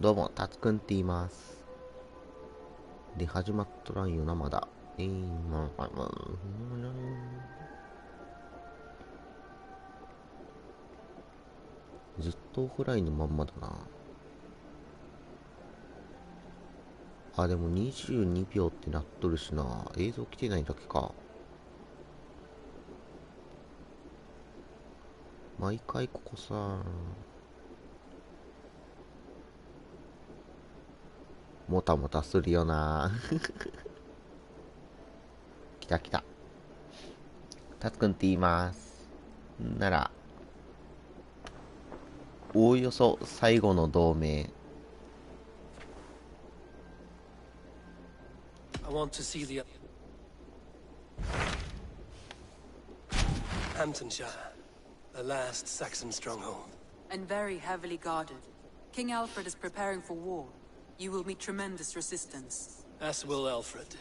どうも、タツくんって言います。で、始まっとらんよな、まだ。ずっとオフラインのまんまだな。あ、でも22秒ってなっとるしな。映像来てないだけか。毎回ここさ、もたもたするよな。来た来た。タツくんって言います。なら、おおよそ最後の同盟。I want to see the Hamptonshire, the last Saxon stronghold. And very heavily guarded. King Alfred is preparing for war. You will meet tremendous resistance. As will Alfred.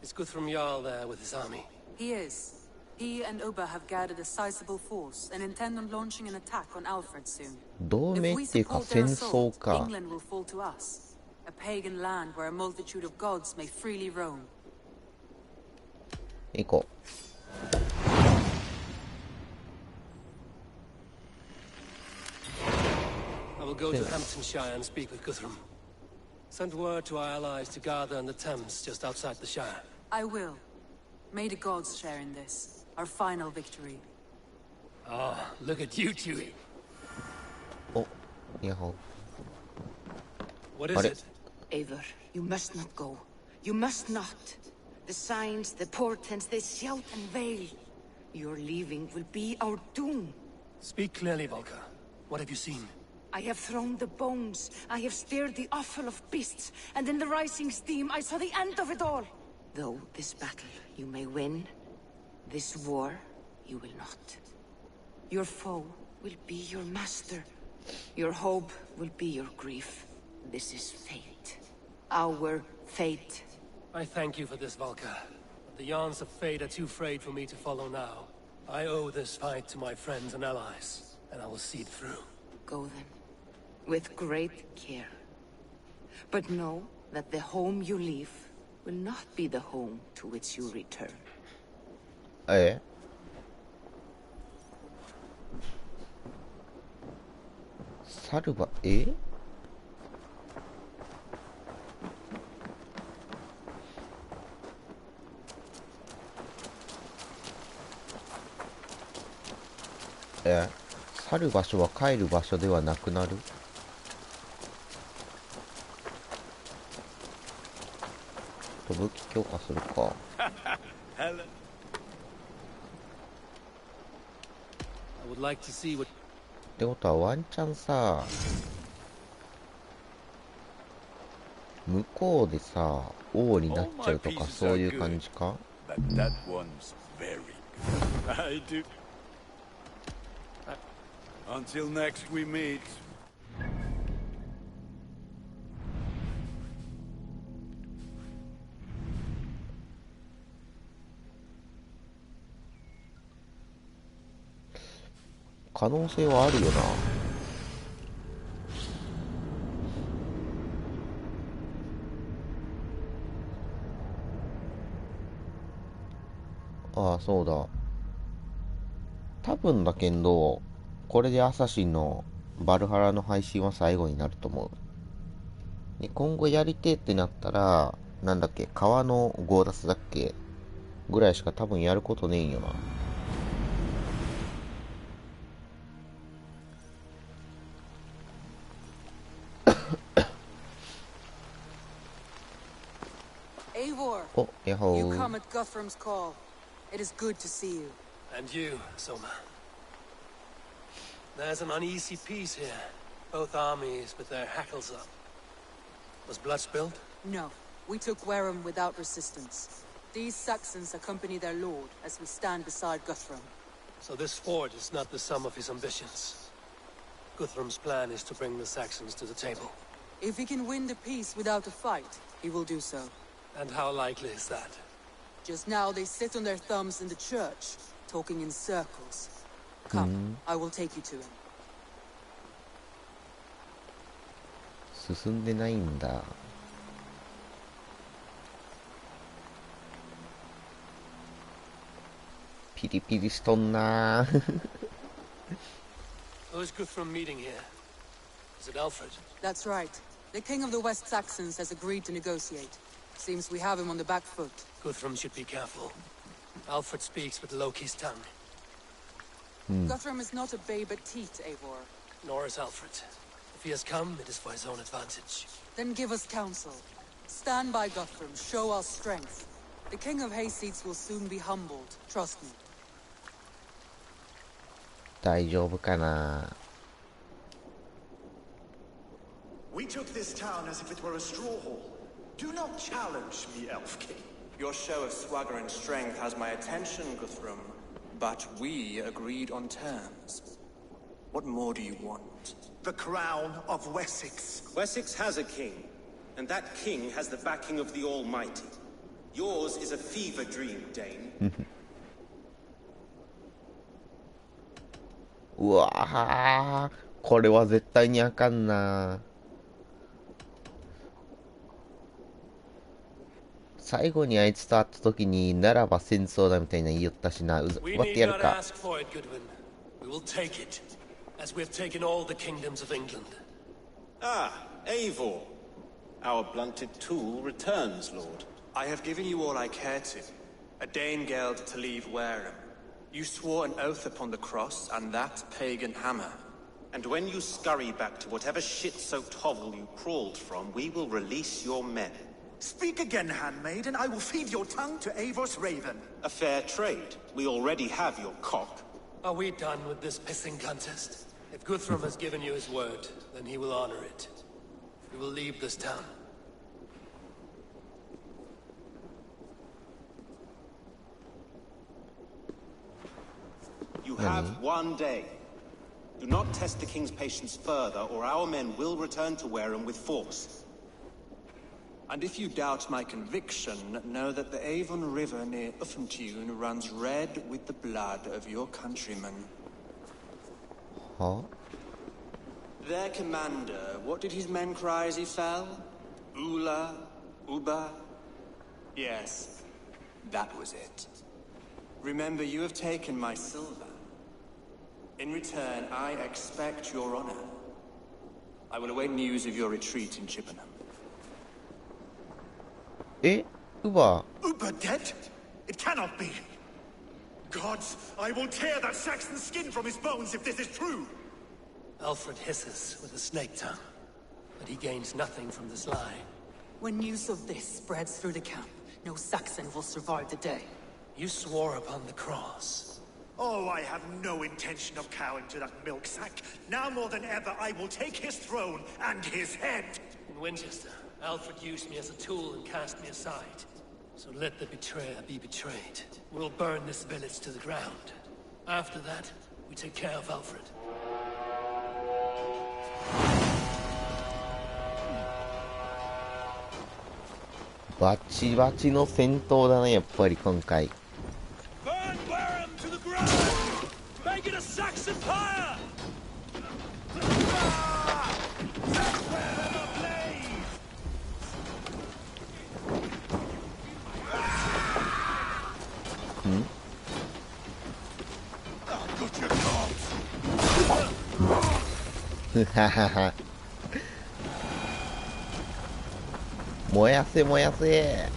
Is Guthrum Jarl there with his army? He is. He and Ubba have gathered a sizable force and intend on launching an attack on Alfred soon. 同盟っていうか戦争か。 England will fall to us. A pagan land where a multitude of gods may freely roam. 行こう。I will go to Hamptonshire and speak with Guthrum. Send word to our allies to gather in the Thames just outside the Shire. I will. May the gods share in this, our final victory. Oh, look at you, Chewie. お、やっほ。 What is it? Eivor, you must not go. You must not. The signs, the portents, they shout and wail. Your leaving will be our doom. Speak clearly, Volker. What have you seen? I have thrown the bones. I have stirred the offal of beasts. And in the rising steam, I saw the end of it all. Though this battle you may win, this war you will not. Your foe will be your master. Your hope will be your grief. This is fate. Our fate. I thank you for this, Volker. But the yarns of fate are too frayed for me to follow now. I owe this fight to my friends and allies, and I will see it through. Go then, with great care. But know that the home you leave will not be the home to which you return. え？サルバ、え？去る場所は帰る場所ではなくなる。武器強化するか。ってことはワンチャンさ、向こうでさ、王になっちゃうとかそういう感じか。Until next we meet. 可能性はあるよな。ああ、そうだ。多分だけど、これでアサシンのバルハラの配信は最後になると思う。で、今後やりてえってなったら、なんだっけ、川の強奪だっけぐらいしか多分やることねえんよな。Eivor, お、やっほー。 you come at Guthrum's call. It is good to see you. And you, Soma. There's an uneasy peace here. Both armies with their hackles up. Was blood spilled? No, we took Wareham without resistance. These Saxons accompany their lord as we stand beside Guthrum. So this fort is not the sum of his ambitions. Guthrum's plan is to bring the Saxons to the table. If he can win the peace without a fight, he will do so. And how likely is that? Just now they sit on their thumbs in the church, talking in circles. Come, I will take you to him. 進んでないんだ。ピリピリしとんな。 Who's Guthrum meeting here? Is it Alfred? That's right. The king of the West Saxons has agreed to negotiate. Seems we have him on the back foot. Guthrum should be careful. Alfred speaks with Loki's tongue. Guthrum is not a babe at teat, Eivor. Nor is Alfred. If he has come, it is for his own advantage. Then give us counsel. Stand by Guthrum, show our strength. The king of Hayseeds will soon be humbled, trust me. 大丈夫かな。 We took this town as if it were a straw hall. Do not challenge me, Elf King. Your show of swagger and strength has my attention, Guthrum. But we agreed on terms. What more do you want? The crown of Wessex. Wessex has a king, and that king has the backing of the Almighty. Yours is a fever dream, Dane. うわー、これは絶対にあかんな。最後にあいつと会った時にならば戦争だみたいな言いよったしな。奪 We って need やる not か。 ask for it, Goodwin. We will take it, as we have taken all the kingdoms of England. Ah, Eivor. Our blunted tool returns, Lord. I have given you all I care to. A Danegeld to leave Wareham. You swore an oath upon the cross and that pagan hammer. And when you scurry back to whatever shit-soaked hovel you crawled from, we will release your men. Speak again, handmaid, and I will feed your tongue to Eivor's raven. A fair trade. We already have your cock. Are we done with this pissing contest? If Guthrum has given you his word, then he will honor it. We will leave this town. You have one day. Do not test the king's patience further, or our men will return to Wareham with force. And if you doubt my conviction, know that the Avon River near Uffentune runs red with the blood of your countrymen. は Their commander, what did his men cry as he fell? Ula? Uba? Yes, that was it. Remember, you have taken my silver. In return, I expect your honor. I will await news of your retreat in Chippenham. え、ウバ Uber dead? It cannot be. Gods, I will tear that Saxon skin from his bones if this is true. Alfred hisses with a snake tongue, but he gains nothing from this lie. When news of this spreads through the camp, no Saxon will survive the day. You swore upon the cross. Oh, I have no intention of cowing to that milk sack. Now more than ever, I will take his throne and his head. In Winchester, Alfred used me as a tool and cast me aside. So let the betrayer be betrayed. We'll burn this village to the ground. After that, we take care of Alfred. バチバチの戦闘だね、やっぱり今回。Burn Wareham to the ground! Make it a Saxon pyre! ふははは。燃やせ燃やせ。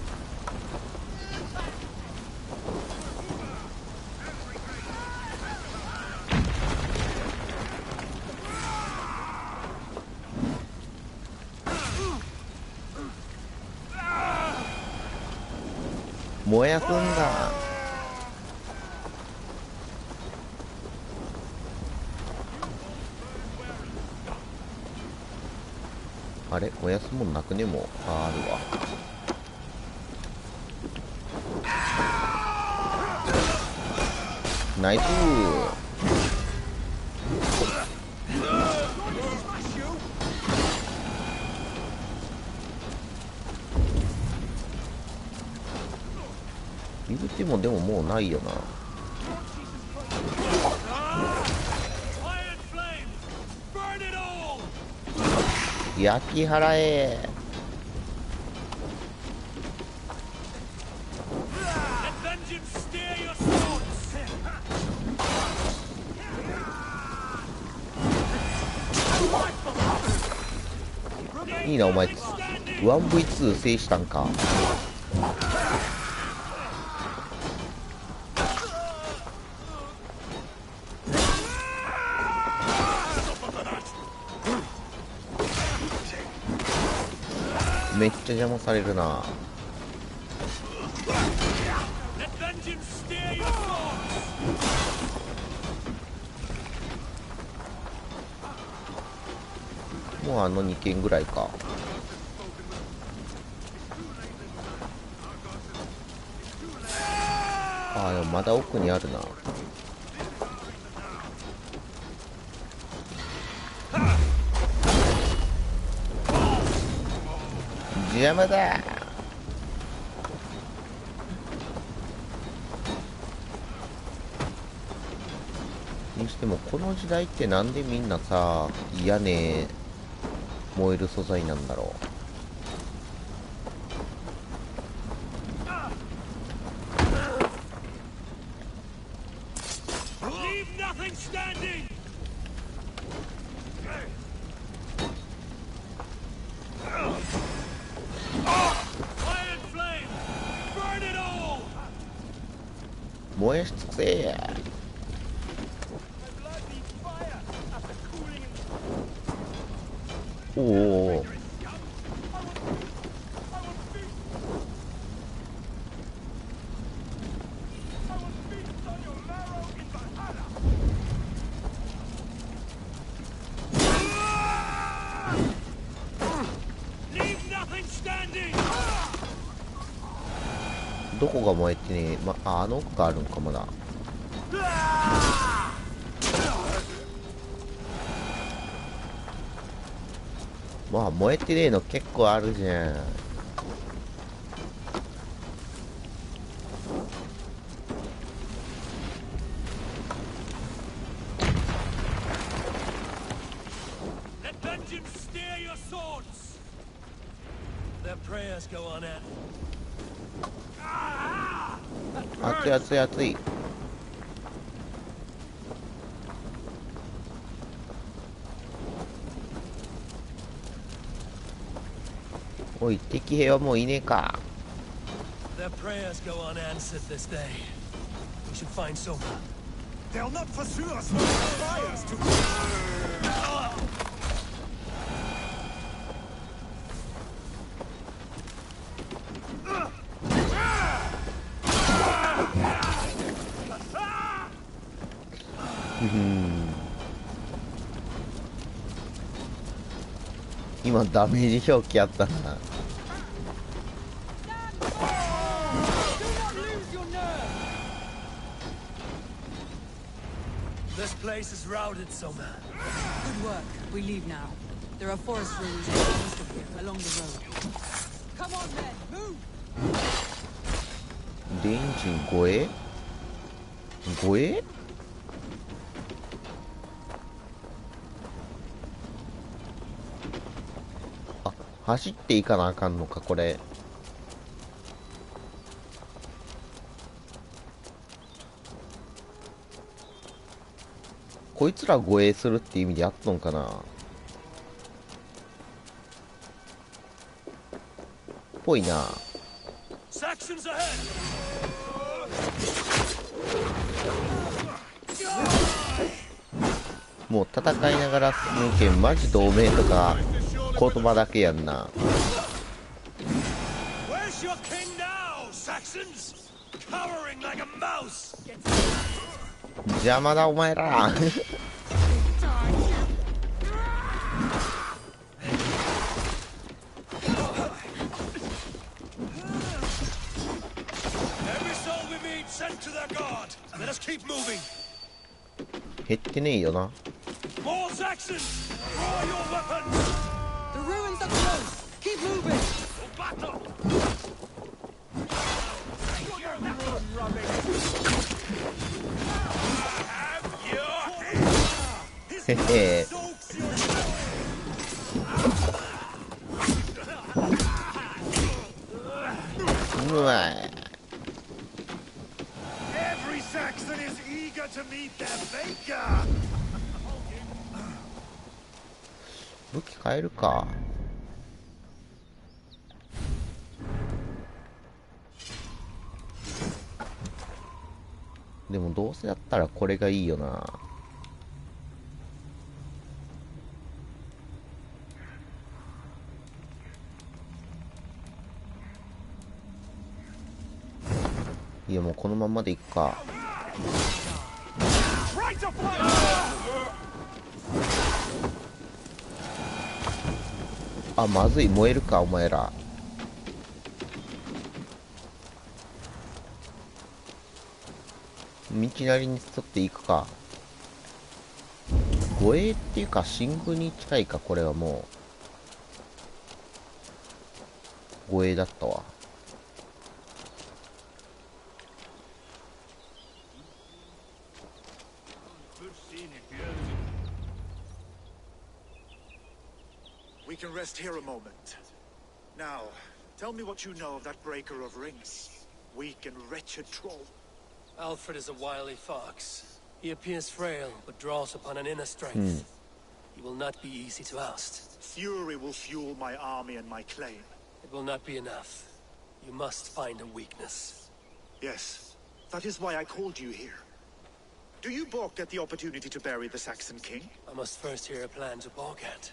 燃やすんだ。あれ燃やすもんなくねもあるわ。ナイス言うてもでももうないよな。焼き払え。 Let vengeance steer your swords. いいなお前 1v2 制したんか。めっちゃ邪魔されるな。 Let vengeance steer your swords. もうあの2軒ぐらいか。ああ、でもまだ奥にあるな。邪魔だ。にしてもこの時代ってなんでみんなさ屋根燃える素材なんだろう。燃やし尽くせ。おお。どこが燃えてねえ、あの奥があるんかまだ。まあ燃えてねえの結構あるじゃん。熱い熱い熱い。おい、敵兵はもういねえか。Their prayers go unanswered this day. We should find Soma. They'll not pursue us with fires to...今ダメージ表記あったな。This place is routed, Soma. Good work. We leave now. There are forest ruins east of here, along the road. Come on, men, move! レンジン護衛？護衛？あ、走っていかなあかんのかこれ。こいつら護衛するって意味でやっとんかな。ぽいな。もう戦いながら進むけんマジ同盟とか言葉だけやんな。邪魔だお前ら。減ってねえよな。へへ。うわい。 Every Saxon is eager to meet their baker. 武器変えるか。でもどうせやったらこれがいいよな。いやもうこのまんまでいっか。あ、まずい、燃えるかお前ら。道なりに沿っていくか。護衛っていうか新宮に近いか。これはもう護衛だったわ。We can rest here a moment. Now, tell me what you know of that breaker of rings. Weak and wretched troll. Alfred is a wily fox. He appears frail, but draws upon an inner strength. He will not be easy to oust. Fury will fuel my army and my claim. It will not be enough. You must find a weakness. Yes, that is why I called you here. Do you balk at the opportunity to bury the Saxon king? I must first hear a plan to balk at.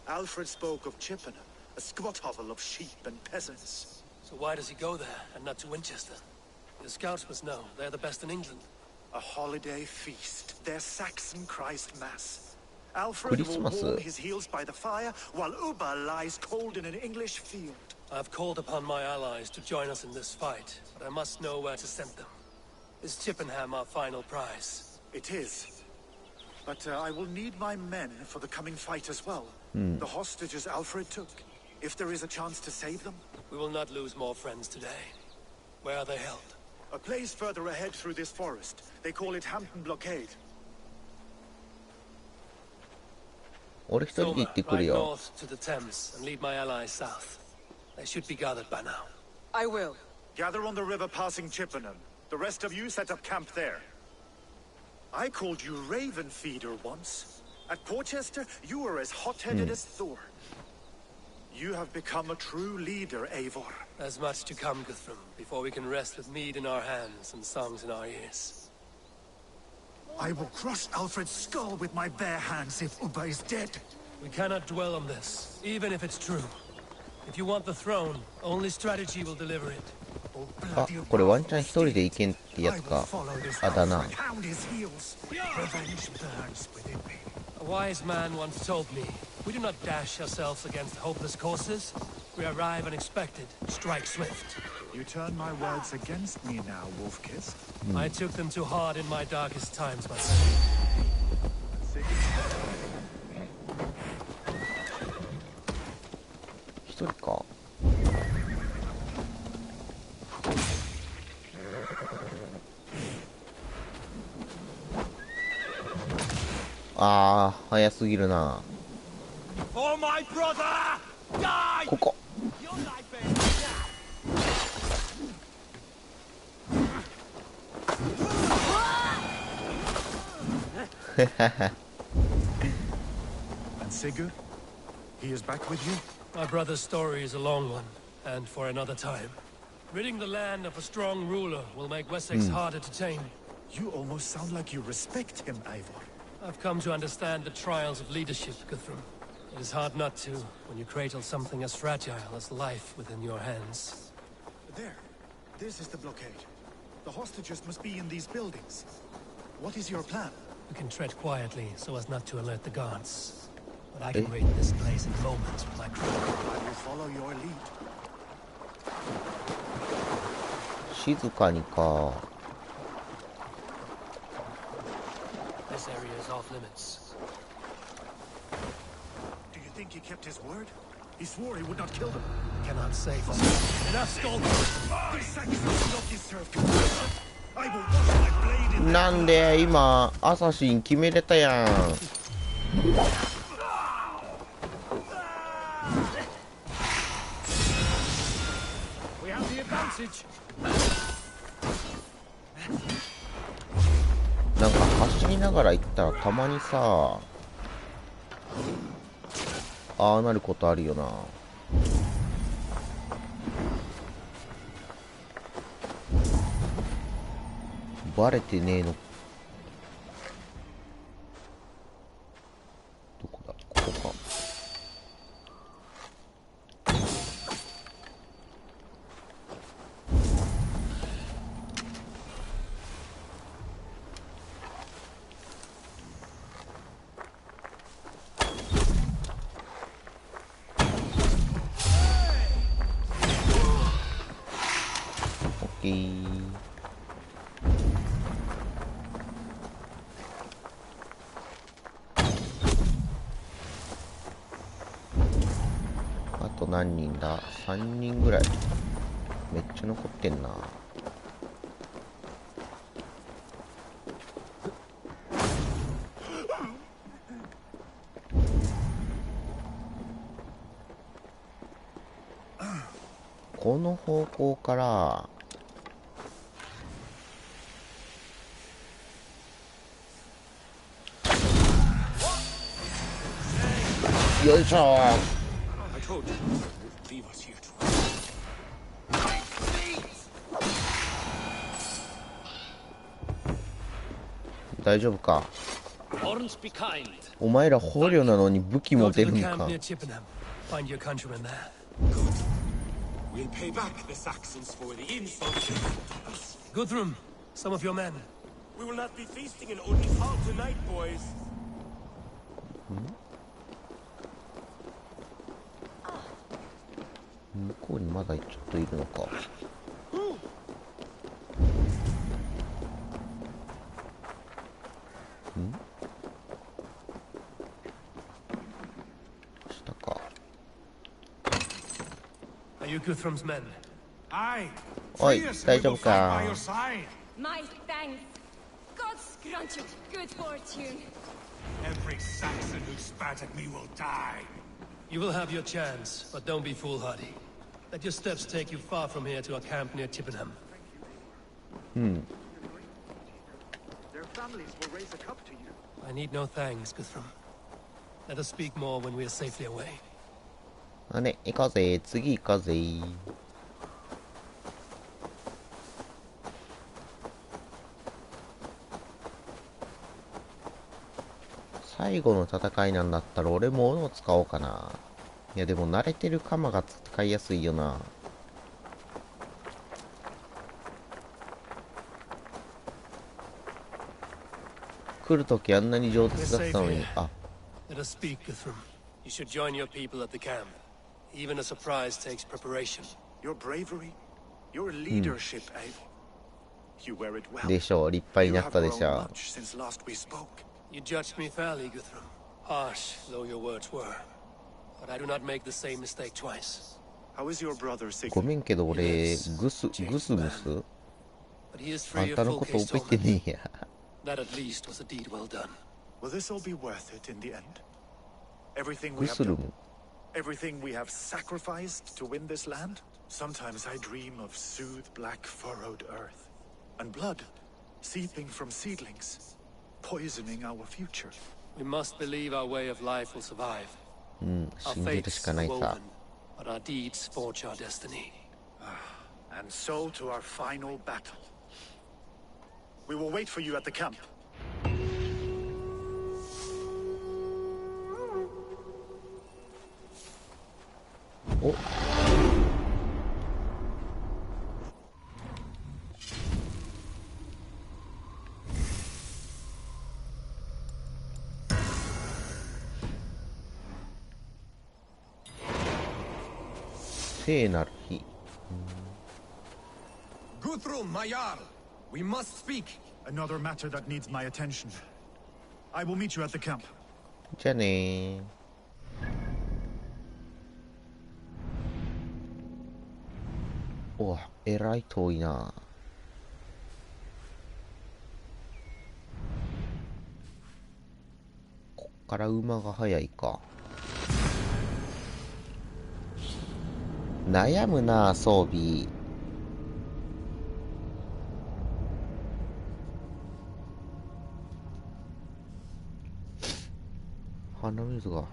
Alfred spoke of Chippenham, a squat hovel of sheep and peasants. So why does he go there, and not to Winchester? The scouts must know. They're the best in England. A holiday feast, their Saxon Christ Mass. Alfred will warm his heels by the fire, while Uba lies cold in an English field. I've called upon my allies to join us in this fight, but I must know where to send them. Is Chippenham our final prize? It is. But I will need my men for the coming fight as well. The hostages Alfred took. If there is a chance to save them. We will not lose more friends today. Where are they held? A place further ahead through this forest. They call it Hampton Blockade. 俺一人で行ってくる Ride よ。 north to the Thames and lead my allies south. They should be gathered by now. I will. Gather on the river passing Chippenham. The rest of you set up camp there. I called you Raven Feeder once. At Porchester, you were as hot-headed as Thor. You have become a true leader, Eivor. There's much to come, Guthrum, before we can rest with mead in our hands and songs in our ears. I will crush Alfred's skull with my bare hands if Uba is dead. We cannot dwell on this, even if it's true. If you want the throne, only strategy will deliver it. あ、これワンチャン一人で行けんってやつか。あ、だな。 Hound his heels. Revenge burns within me. A wise man once told me, we do not dash ourselves against hopeless courses. We arrive unexpected, strike swift. You turn my words against me now, Wolf-Kiss. I took them too hard in my darkest times, my son. 一人か。あー、早すぎるな。For my brother! Die! ここ。And Sigurd? He is back with you? My brother's story is a long one, and for another time. Ridding the land of a strong ruler will make Wessex harder to tame. You almost sound like you respect him, Eivor. I've come to understand the trials of leadership, Guthrum. It is hard not to, when you cradle something as fragile as life within your hands. There. This is the blockade. The hostages must be in these buildings. What is your plan? We can tread quietly so as not to alert the guards. But I can raid this place in moments with my crew. I will follow your lead. 静かにか。 This area is off limits. Do you think he kept his word? He swore he would not kill them. Cannot say for certain. Enough skulking! The Saxons will not deserve compassion. I will wash my blade in なんで今アサシン決めれたやん。We なんか走りながら行ったらたまにさ、ああなることあるよな。バレてねえの。どこだ、ここか。オッケー。あと何人だ？ 3 人ぐらい。めっちゃ残ってんな。この方向からよいしょー。大丈夫か。お前ら捕虜なのに武器も出るんか。We'll pay back the Saxons for the insult. Guthrum, some of your men. We will not be feasting in Odin's hall tonight, boys. 向こうにまだちょっといるのか。下か。Are you Guthrum's men? Aye. おい、大丈夫か。 My thanks. God's granted good fortune. Every Saxon who spat at me will die. You will have your chance, but don't be foolhardy. Let your steps take you far from here to a camp near Chippenham. Their families will raise a cup to you. I need no thanks, Guthrum. Let us speak more when we are safely away. あね、行こうぜ。次行こうぜ。最後の戦いなんだったら俺も斧を使おうかな。いやでも慣れてる鎌が使いやすいよな。来るときあんなに上手だったのに。あ、 Let us speak, Guthrum. You should join your people at the camp. Even a surprise takes preparation. Your bravery, your leadership, Abel. You wear it well. でしょう、立派に You なっ have たでし grown ょう。 much since last we spoke. You judged me fairly, Guthrum. Harsh though your words were. But I do not make the same mistake twice. How is your brother ご Sigmund? めんけど俺、グスムス But he is あ free ん of たの full こと case 覚えて torment. ねえや。That at least was a deed well done. Will this all be worth it in the end? Everything グ we have スル done, ム。 everything we have sacrificed to win this land? Sometimes I dream of soothed black furrowed earth, and blood seeping from seedlings, poisoning our future. We must believe our way of life will survive. うん、 Our 信じるし fates かな are いさ。 woven, but our deeds forge our destiny. And so to our final battle. We will wait for you at the camp. お、聖なる日。 Guthrum, my Jarl! We must speak! Another matter that needs my attention. I will meet you at the camp. じゃあねー。お、えらい遠いな。こっから馬が速いか。悩むな装備。鼻水が。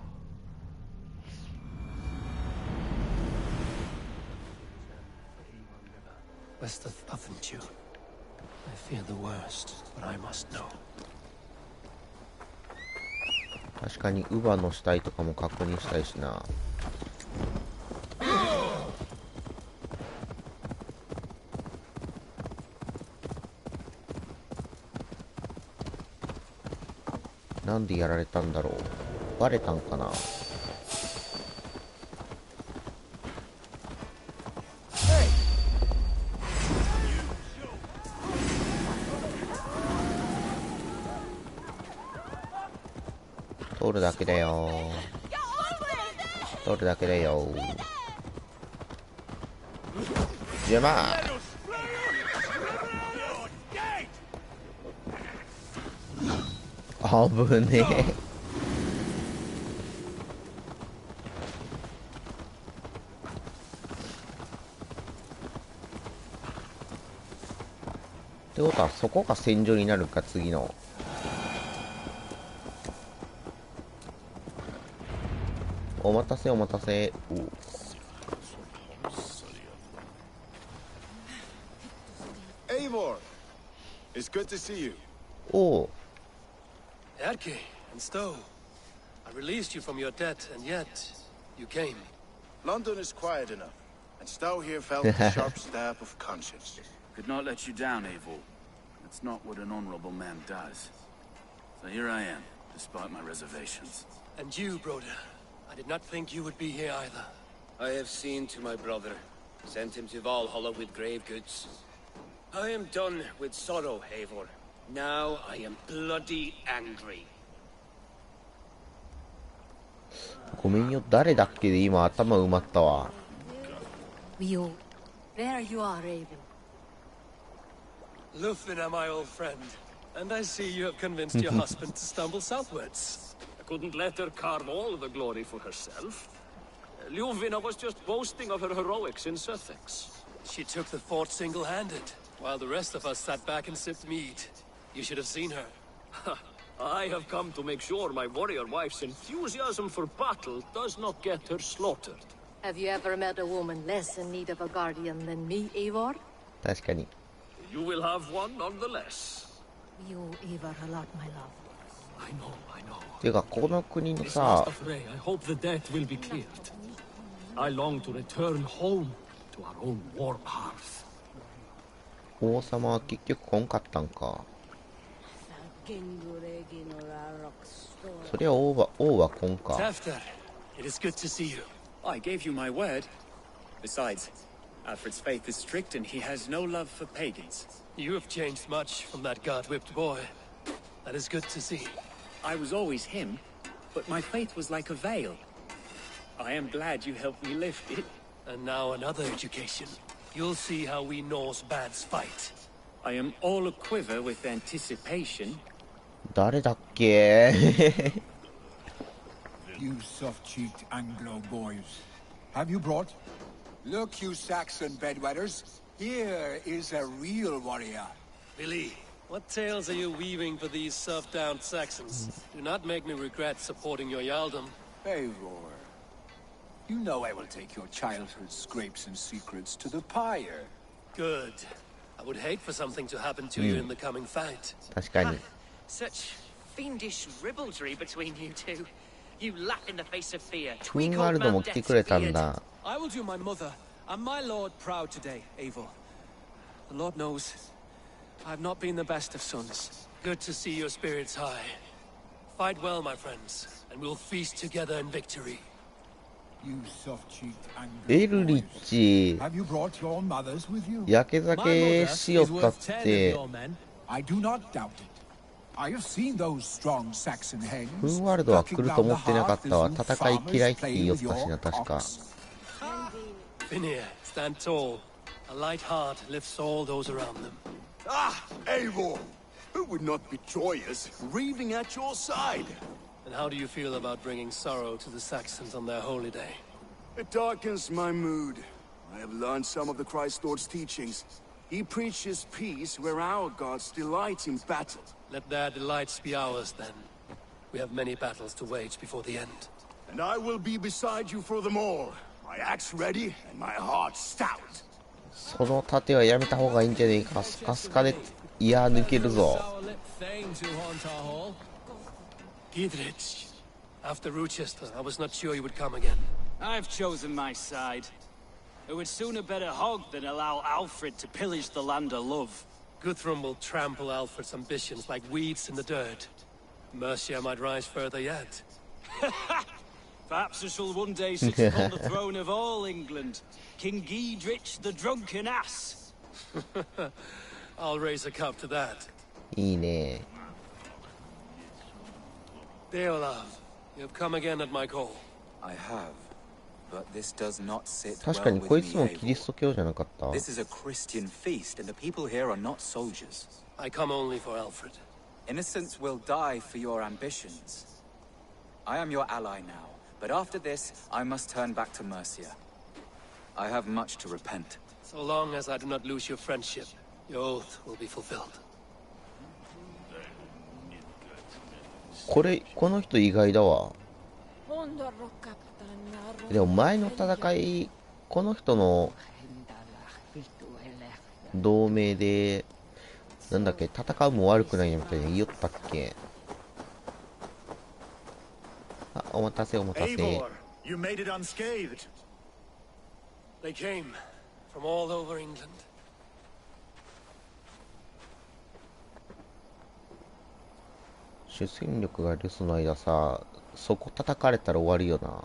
Westeth Puffenchew. I fear the worst, but I must know. 確かに乳母の死体とかも確認したいしな。なんでやられたんだろう。バレたんかな。通るだけだよ。通るだけだよ。邪魔。危ねえ。ってことはそこが戦場になるか次の。お待たせお待たせ。Eivor, it's good to see you. おお。Erke and Stowe. I released you from your debt, and yet you came. London is quiet enough, and Stowe here felt the sharp stab of conscience. Could not let you down, Eivor. That's not what an honorable man does. So here I am, despite my reservations. And you, Broder. I did not think you would be here either. I have seen to my brother, sent him to Valhalla with grave goods. I am done with sorrow, Eivor. Now I am bloody angry. ごめんよ、誰だっけで今頭埋まったわ。Wio, there you are, Raven. Lufina, my old friend. And I see you have convinced your husband to stumble southwards. I couldn't let her carve all of the glory for herself. Ljuvina was just boasting of her heroics in Sussex. She took the fort single-handed, while the rest of us sat back and sipped mead. You should have seen her. I have come to make sure my warrior wife's enthusiasm for battle does not get her slaughtered. Have you ever met a woman less in need of a guardian than me, Eivor? 確かに。 You will have one nonetheless. We owe Eivor a lot, my love. I know, I know. ていうかこの国の This さ last affray, I hope the debt will be cleared. I long to return home to our own warm hearth. 王様は結局来んかったんか。そりゃ王は来んか。 Tafter, it is good to see you. I gave you my word. Besides, Alfred's faith is strict and he has no love for pagans. You have changed much from that God-whipped boy. That is good to see. I was always him, but my faith was like a veil. I am glad you helped me lift it. And now another education. You'll see how we Norse bands fight. I am all a quiver with anticipation. 誰だっけ You soft-cheeked Anglo boys. Have you brought? Look, you Saxon bedwetters. Here is a real warrior. Billy, what tales are you weaving for these soft-down Saxons? Do not make me regret supporting your Jarldom. Eivor, you know I will take your childhood scrapes and secrets to the pyre. Good. I would hate for something to happen to you in the coming fight. 確かに。 Such fiendish ribaldry between you two. You laugh in the face of fear. クイーンワールドも来てくれたんだ。 I will do my mother and my lord proud today, Eivor. The Lord knows I have not been the best of sons. Good to see your spirits high. Fight well, my friends, and we'll feast together in victory. You soft-cheeked Anglo エルリッチ Have you brought your mothers with you? やけ酒しよったって。 I do not doubt it. I have seen those strong Saxon hens. クイーンワールドは来ると思ってなかったわ。戦い嫌いって言いよったしな、確か。 Finir, stand tall. A light heart lifts all those around them. Ah, Eivor! Who would not be joyous, raving at your side? And how do you feel about bringing sorrow to the Saxons on their holy day? It darkens my mood. I have learned some of the Christ Lord's teachings. He preaches peace where our gods delight in battle. Let their delights be ours, then. We have many battles to wage before the end. And I will be beside you for them all. My axe ready and my heart stout. その盾はやめた方がいいんじゃねえか。スカスカでいや抜けるぞ。Gidrich, after Rochester, I was not sure you would come again. I've chosen my side. It would sooner bet a hog than allow Alfred to pillage the land of love. Guthrum will trample Alfred's ambitions like weeds in the dirt. Mercia might rise further yet. Perhaps I shall one day sit upon the throne of all England. King Gidrich the drunken ass. I'll raise a cup to that. いいね。Deolav, you have come again at my call. I have, but this does not sit 確か well に with こい me, つもキリ Abel. スト教じゃなかった。 This is a Christian feast, and the people here are not soldiers. I come only for Alfred. Innocents will die for your ambitions. I am your ally now, but after this, I must turn back to Mercia. I have much to repent. So long as I do not lose your friendship, your oath will be fulfilled. この人意外だわ。でも前の戦い、この人の同盟で、なんだっけ、戦うも悪くないみたいに言いよったっけ。あ、お待たせお待たせ。Eivor, you made it unscathed. They came from all over England. 主戦力が留守の間さ、そこ叩かれたら終わりよな。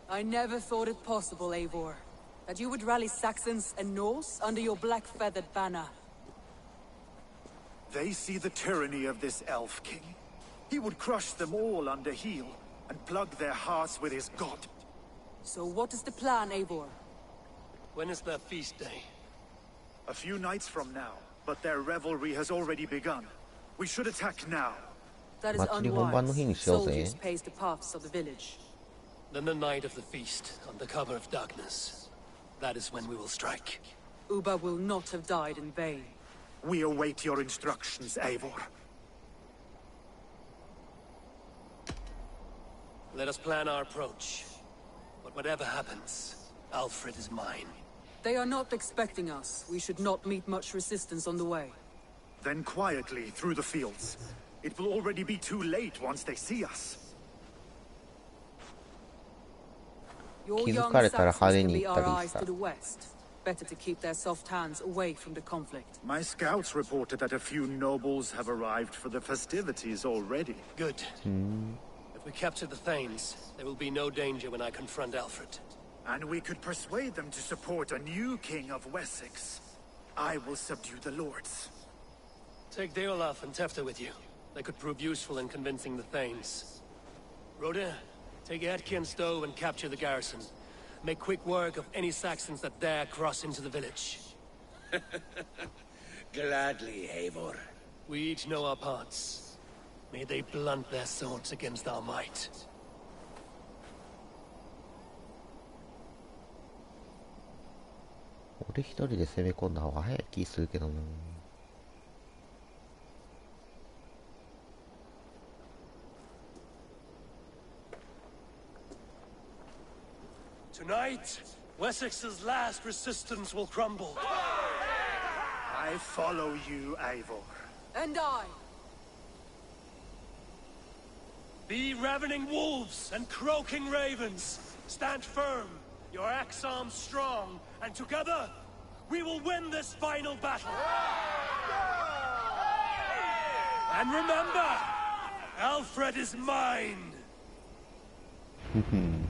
I never thought it possible, Eivor, that you would rally Saxons and Norse under your black-feathered banner. They see the tyranny of this elf king. He would crush them all under heel and plug their hearts with his god. So what is the plan, Eivor? When is their feast day? A few nights from now, but their revelry has already begun. We should attack now. That is 祭り本番の日にしようぜ。 Soldiers pace the paths of the village. Then the night of the feast, under cover of darkness. That is when we will strike. Uba will not have died in vain. We await your instructions, Eivor. Let us plan our approach. But whatever happens, Alfred is mine. They are not expecting us. We should not meet much resistance on the way. Then quietly through the fields. It will already be too late once they see us. Your 気づ young かれたら Saxons 派手 can に be 行った our り eyes さ to。the west. Better to keep their soft hands away from the conflict. My scouts reported that a few nobles have arrived for the festivities already. Good. If we capture the Thanes, there will be no danger when I confront Alfred. And we could persuade them to support a new king of Wessex. I will subdue the lords. Take Deolaf and Tefta with you. They could prove useful in convincing the Thanes. Rhoda, take Atki and Stowe and capture the garrison. Make quick work of any Saxons that dare cross into the village. Gladly, Eivor. We each know our parts. May they blunt their swords against our might. 俺一人で攻め込んだ方が早い気するけどな。Tonight, Wessex's last resistance will crumble. I follow you, Eivor. And I. Be ravening wolves and croaking ravens. Stand firm, your axe arms strong, and together, we will win this final battle. And remember, Alfred is mine.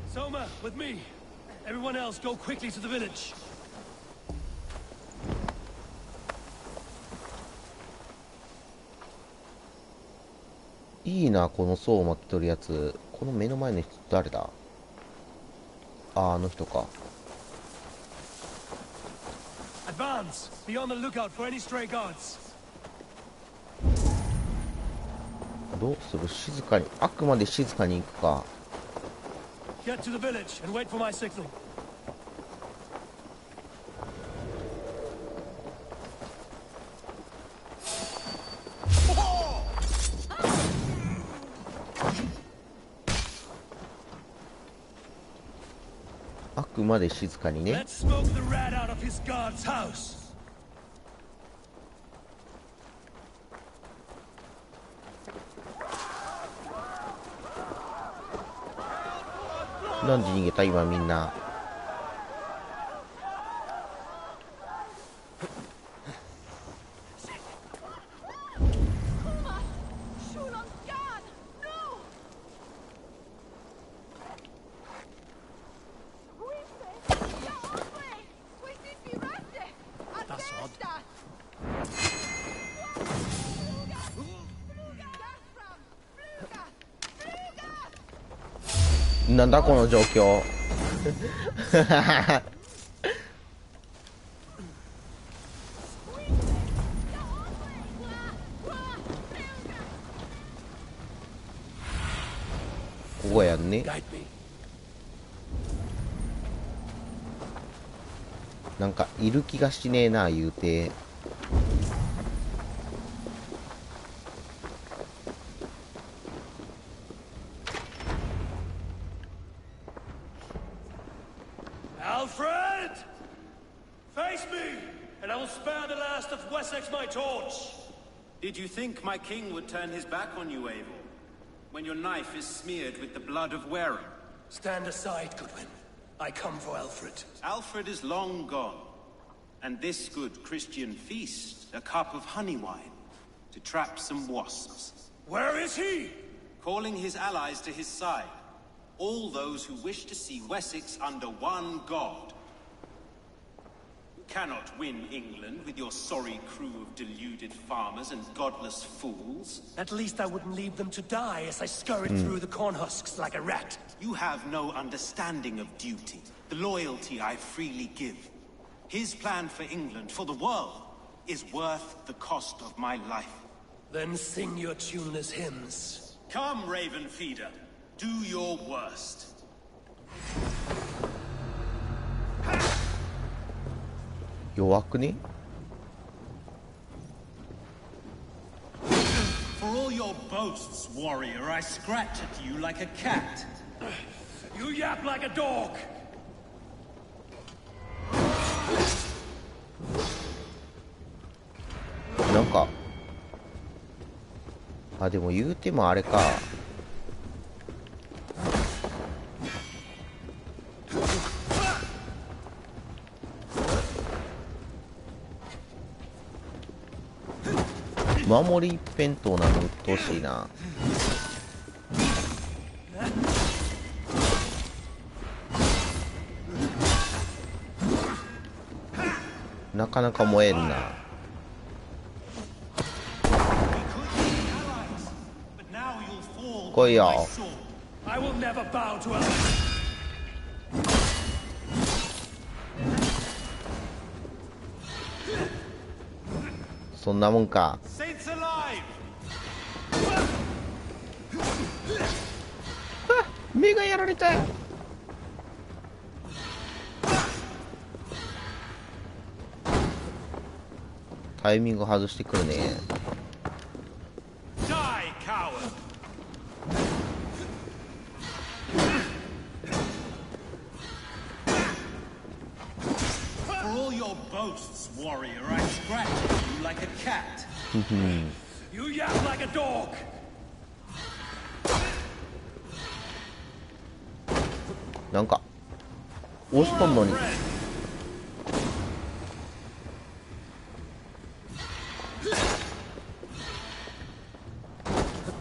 Soma, with me. Everyone else, go quickly to the village. いいな、この層を巻き取るやつ。この目の前の人誰だ？あの人か。Advance. Be on the lookout for any stray guards. どうする？静かに、あくまで静かに行くか。Get to the village and wait for my signal. あくまで静かにね。 Let's smoke the rat out of his guard's house. なんで逃げた今みんな。なんだこの状況。ここやんね。なんかいる気がしねえな言うて。Alfred! Face me, and I will spare the last of Wessex my torch. Did you think my king would turn his back on you, Eivor? When your knife is smeared with the blood of Wareham? Stand aside, Goodwin. I come for Alfred. Alfred is long gone. And this good Christian feast, a cup of honey wine, to trap some wasps. Where is he? Calling his allies to his side. All those who wish to see Wessex under one god. You cannot win England with your sorry crew of deluded farmers and godless fools. At least I wouldn't leave them to die as I scurried through the corn husks like a rat. You have no understanding of duty, the loyalty I freely give. His plan for England, for the world, is worth the cost of my life. Then sing your tuneless hymns. Come, Raven Feeder. Do your worst.弱くね? For all your boasts, warrior, I scratch at you like a cat. You yap like a dog. なんかでも言うてもあれか。守り一辺倒なの鬱陶しいな。なかなか燃えるな。来いよ。そんなもんか。目がやられた。タイミング外してくるね。Warrior, I scratch at you like a cat. You yap like a dog. なんか押しとんのに。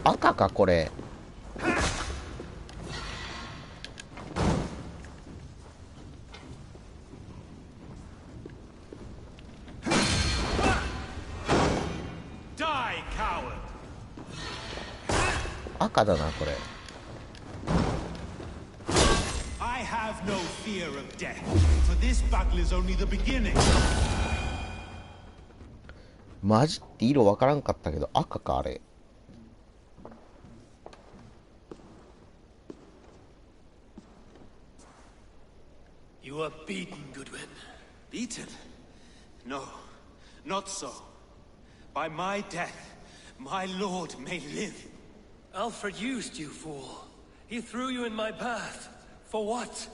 赤かこれ。赤だなこれ。I have no fear of death, for this battle is only the beginning. マジって色わからんかったけど赤かあれ。You are beaten, Goodwin. Beaten? No, not so. By my death, my lord may live. Alfred used you, fool. He threw you in my path. For what?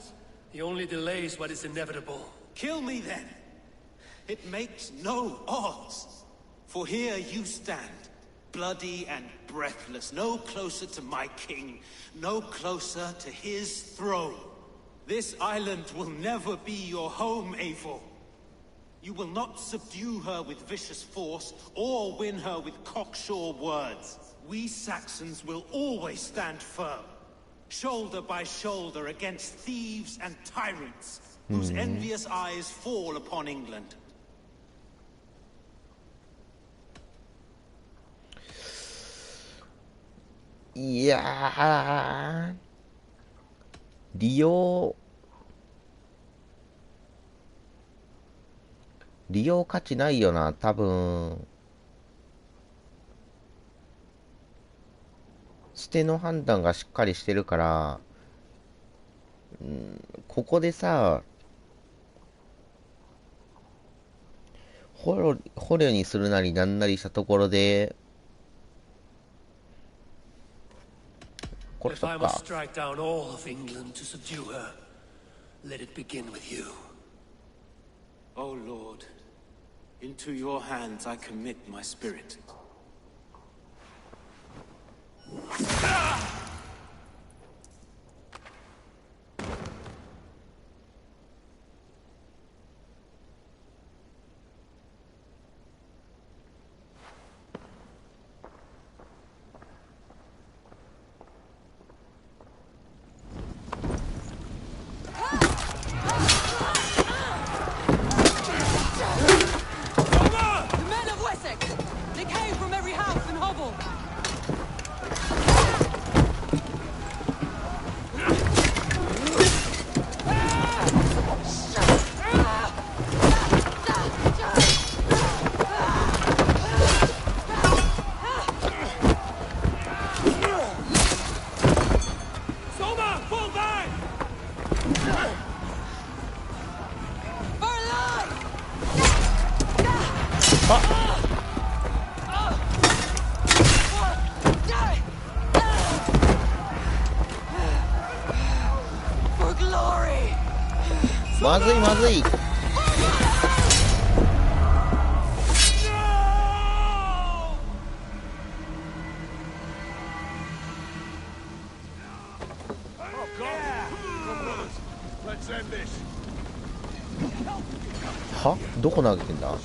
He only delays what is inevitable. Kill me then. It makes no odds. For here you stand, bloody and breathless, no closer to my king, no closer to his throne. This island will never be your home, Eivor. You will not subdue her with vicious force, or win her with cocksure words. We Saxons will always stand firm, shoulder by shoulder against thieves and tyrants, whose envious eyes fall upon England. いやー、利用価値ないよな、多分。捨ての判断がしっかりしてるから、ここでさ、捕虜にするなりなんなりしたところで、これそっか。strike down all of England to subdue her, let it begin with you. O Lord, into your hands I commit my spirit.まずいまずい。は？どこ投げてんだ？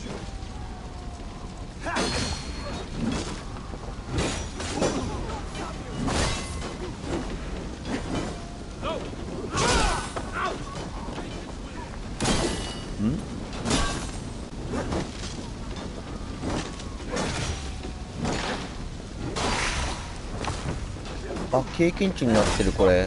あ、経験値になってるこれ。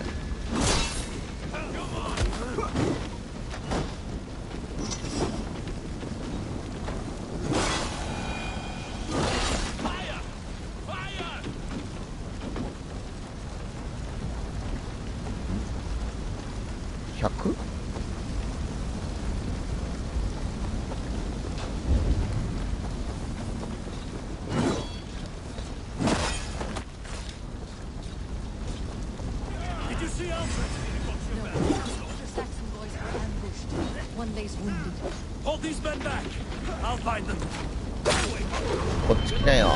100？こっち来なよ。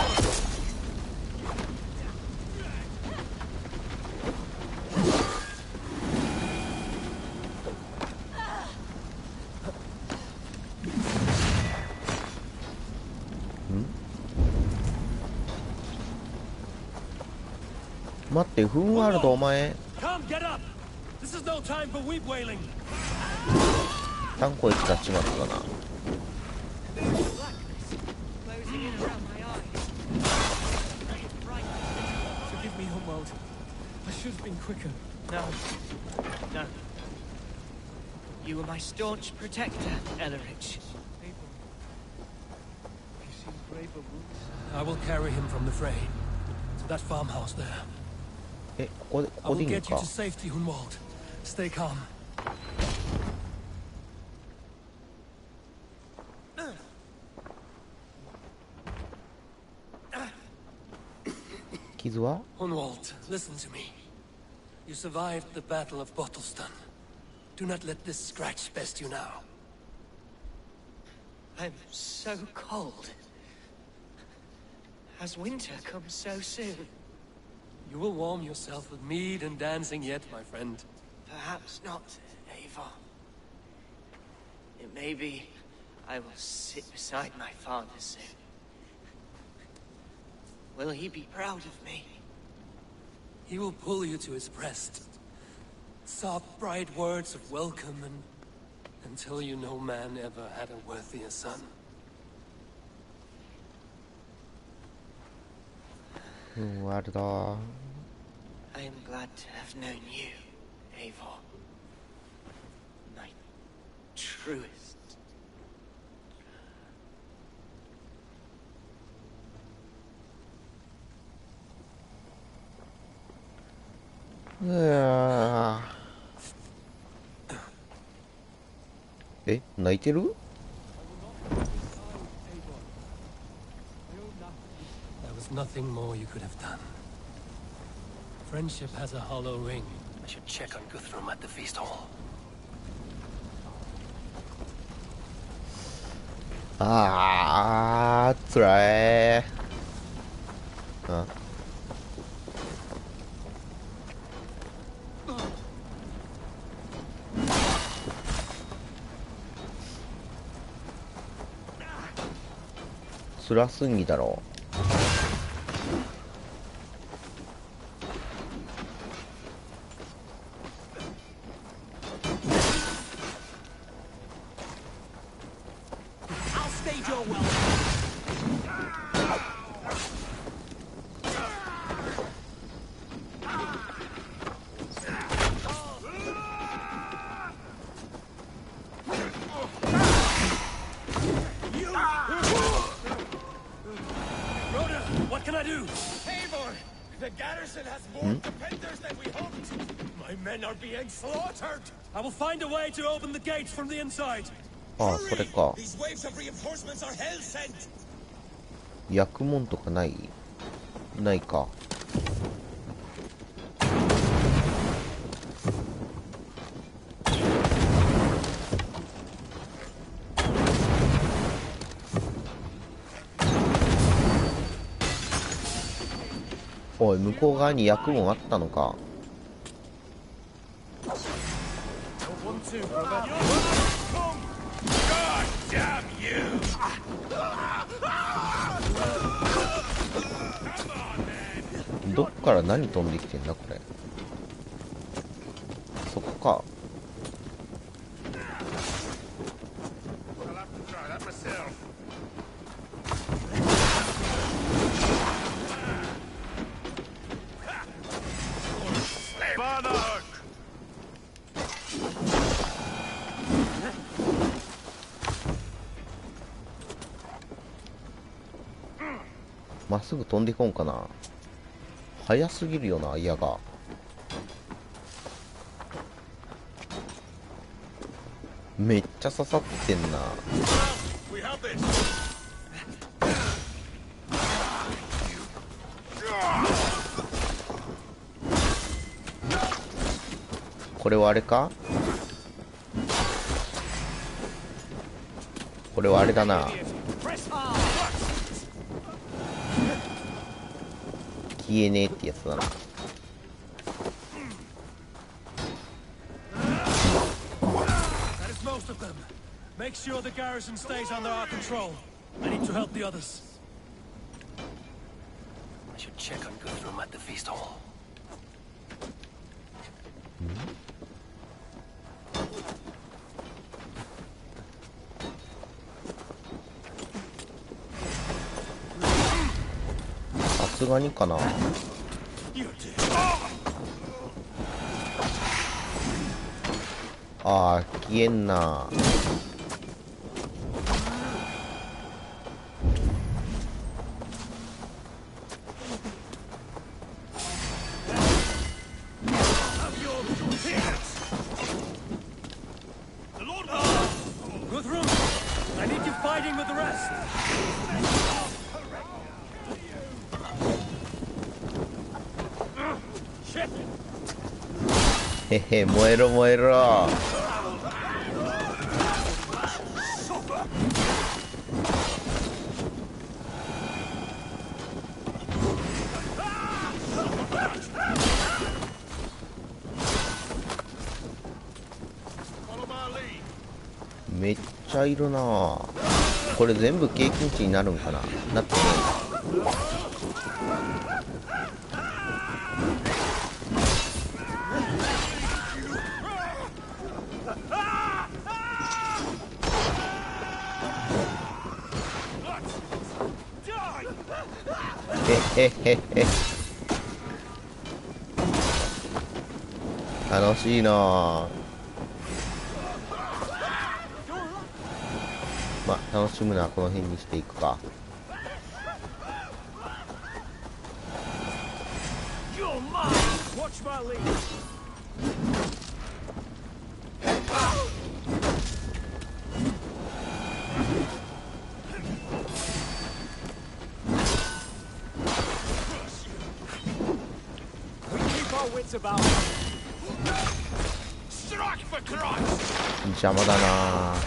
待って、フンワールドお前3個使っちまったな。should have been quicker. No. No. You were my staunch protector, Ellerich. I will carry him from the fray to that farmhouse there. I will get you to safety, Hunwald. Stay calm. 傷は Hunwald, listen to me. You survived the Battle of Bottleston. Do not let this scratch best you now. I'm so cold. Has winter come so soon? You will warm yourself with mead and dancing yet, my friend. Perhaps not, Eivor. It may be I will sit beside my father soon. Will he be proud of me? He will pull you to his breast. Sob bright words of welcome until you no man ever had a worthier son. あれだ。I am glad to have known you, Eivor. My truest. え、泣いてる？ There was nothing more you could have done. Friendship has a hollow ring. I should check on Guthrum at the feast hall. あー、つらい。あ。辛すぎだろ。I will find a way to open the gates from the inside. ああ、それか。薬文とかない？ないか。おい、向こう側に薬文あったのか。どっから何飛んできてんだこれ。そこか。まっすぐ飛んでいこんかな。早すぎるよな、矢が。めっちゃ刺さってんな。これはあれか？これはあれだな。消えねえってやつだな。Most of them. Make sure the garrison stays under our control. I need to help the others. I should check on Guthrum at the feast hall. さすがにかな。ああ、消えんな。Guthrum, I need you fighting with the rest. へへ、燃えろ燃えろ。めっちゃいるなぁ。これ全部経験値になるんかな。なってねえ。へへへへ。楽しいなぁ。まあ、楽しむのはこの辺にしていくか。邪魔だなぁ。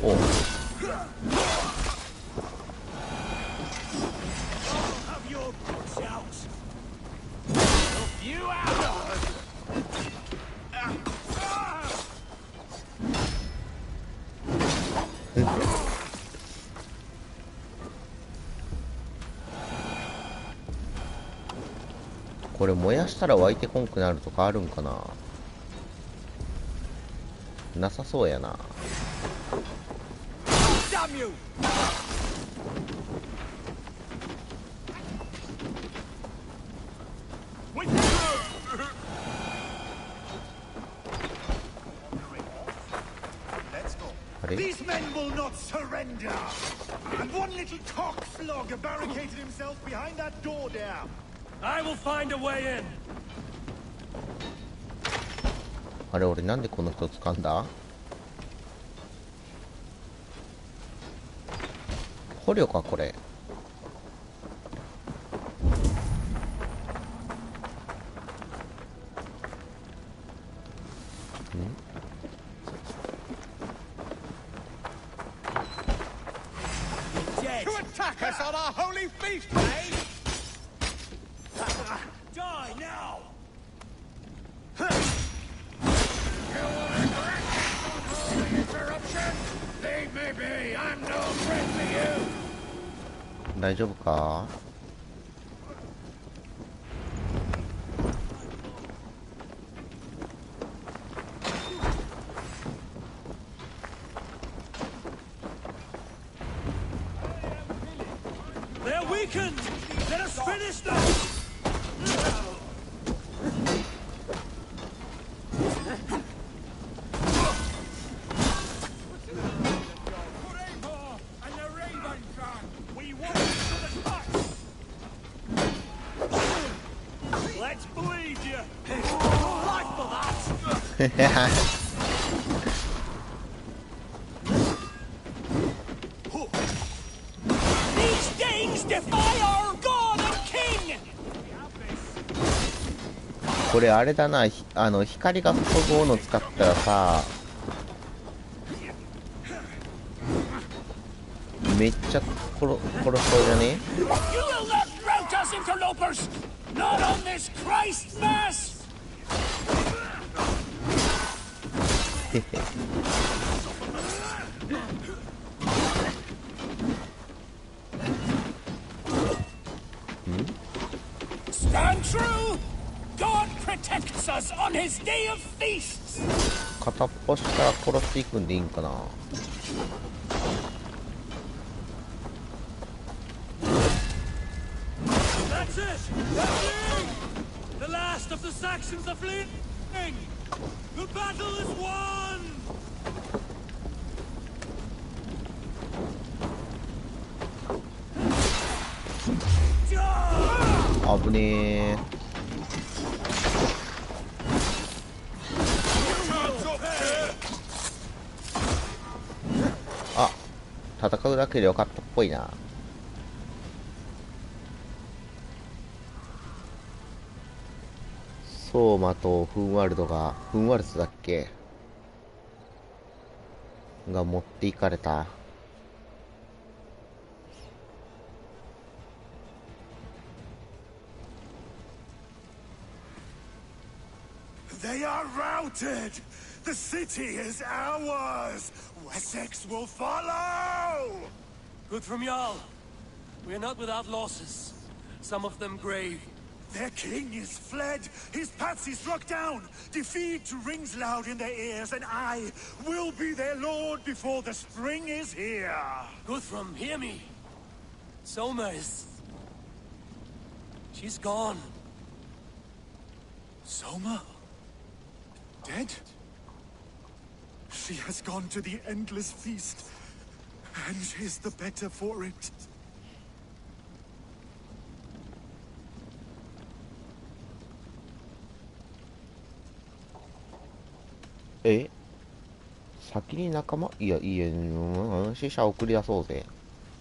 おう。これ燃やしたら湧いてこんくなるとかあるんかな。なさそうやな。These men will not surrender! And one little cockflogger barricaded himself behind that door there! I will find a way in! あれ、俺なんでこの人掴んだ？捕虜か、これ。To attack us on our holy feast day! Die now! Interruption! Leave me be! I'm no friend to you! 大丈夫か？They're weakened! Let us finish them! Let's bleed you! Life for that! These Danes defy our god and king! これあれだな、光が注ぐの使ったらさ、めっちゃ殺そうじゃね？ You will not rout us, interlopers! Not on this Christ Mass! へへ。Stand true! God protects us on his day of feasts! 片っ端から殺していくんでいいんかな。That's it! That's it! The last of the Saxons are fleeing! The battle is won! 危ねえ。あ、戦うだけでよかったっぽいな。相馬とフンワルドが、フンワルツだっけが持っていかれた。They are routed! The city is ours! Wessex will follow! Good from Jarl. We are not without losses. Some of them grave. Their king is fled! His patsy struck down! Defeat rings loud in their ears, and I will be their lord before the spring is here! Guthrum, hear me! Soma is... She's gone. Soma? Dead? She has gone to the endless feast, and is the better for it. 先に仲間いや死者を送り出そうぜ。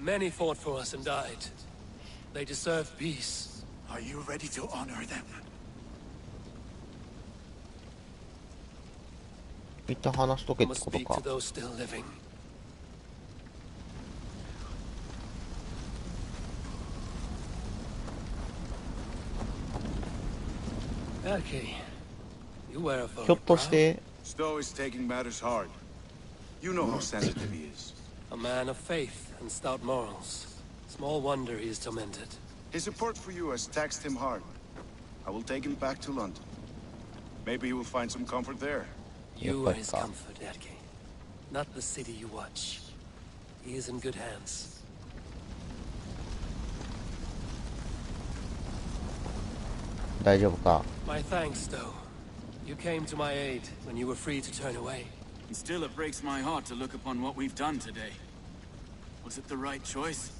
Many fought for us and died. They deserve peace. Are you ready to honor them? 一旦話しとけって Must こと speak か to。those still living. Okay. You wear a ひょっ fur として Stowe is taking matters hard. You know how sensitive he is. A man of faith and stout morals. Small wonder he is tormented. His support for you has taxed him hard. I will take him back to London. Maybe he will find some comfort there. You are his comfort, Erke. Not the city you watch. He is in good hands. 大丈夫か。 My thanks, though. You came to my aid when you were free to turn away. And still it breaks my heart to look upon what we've done today. Was it the right choice?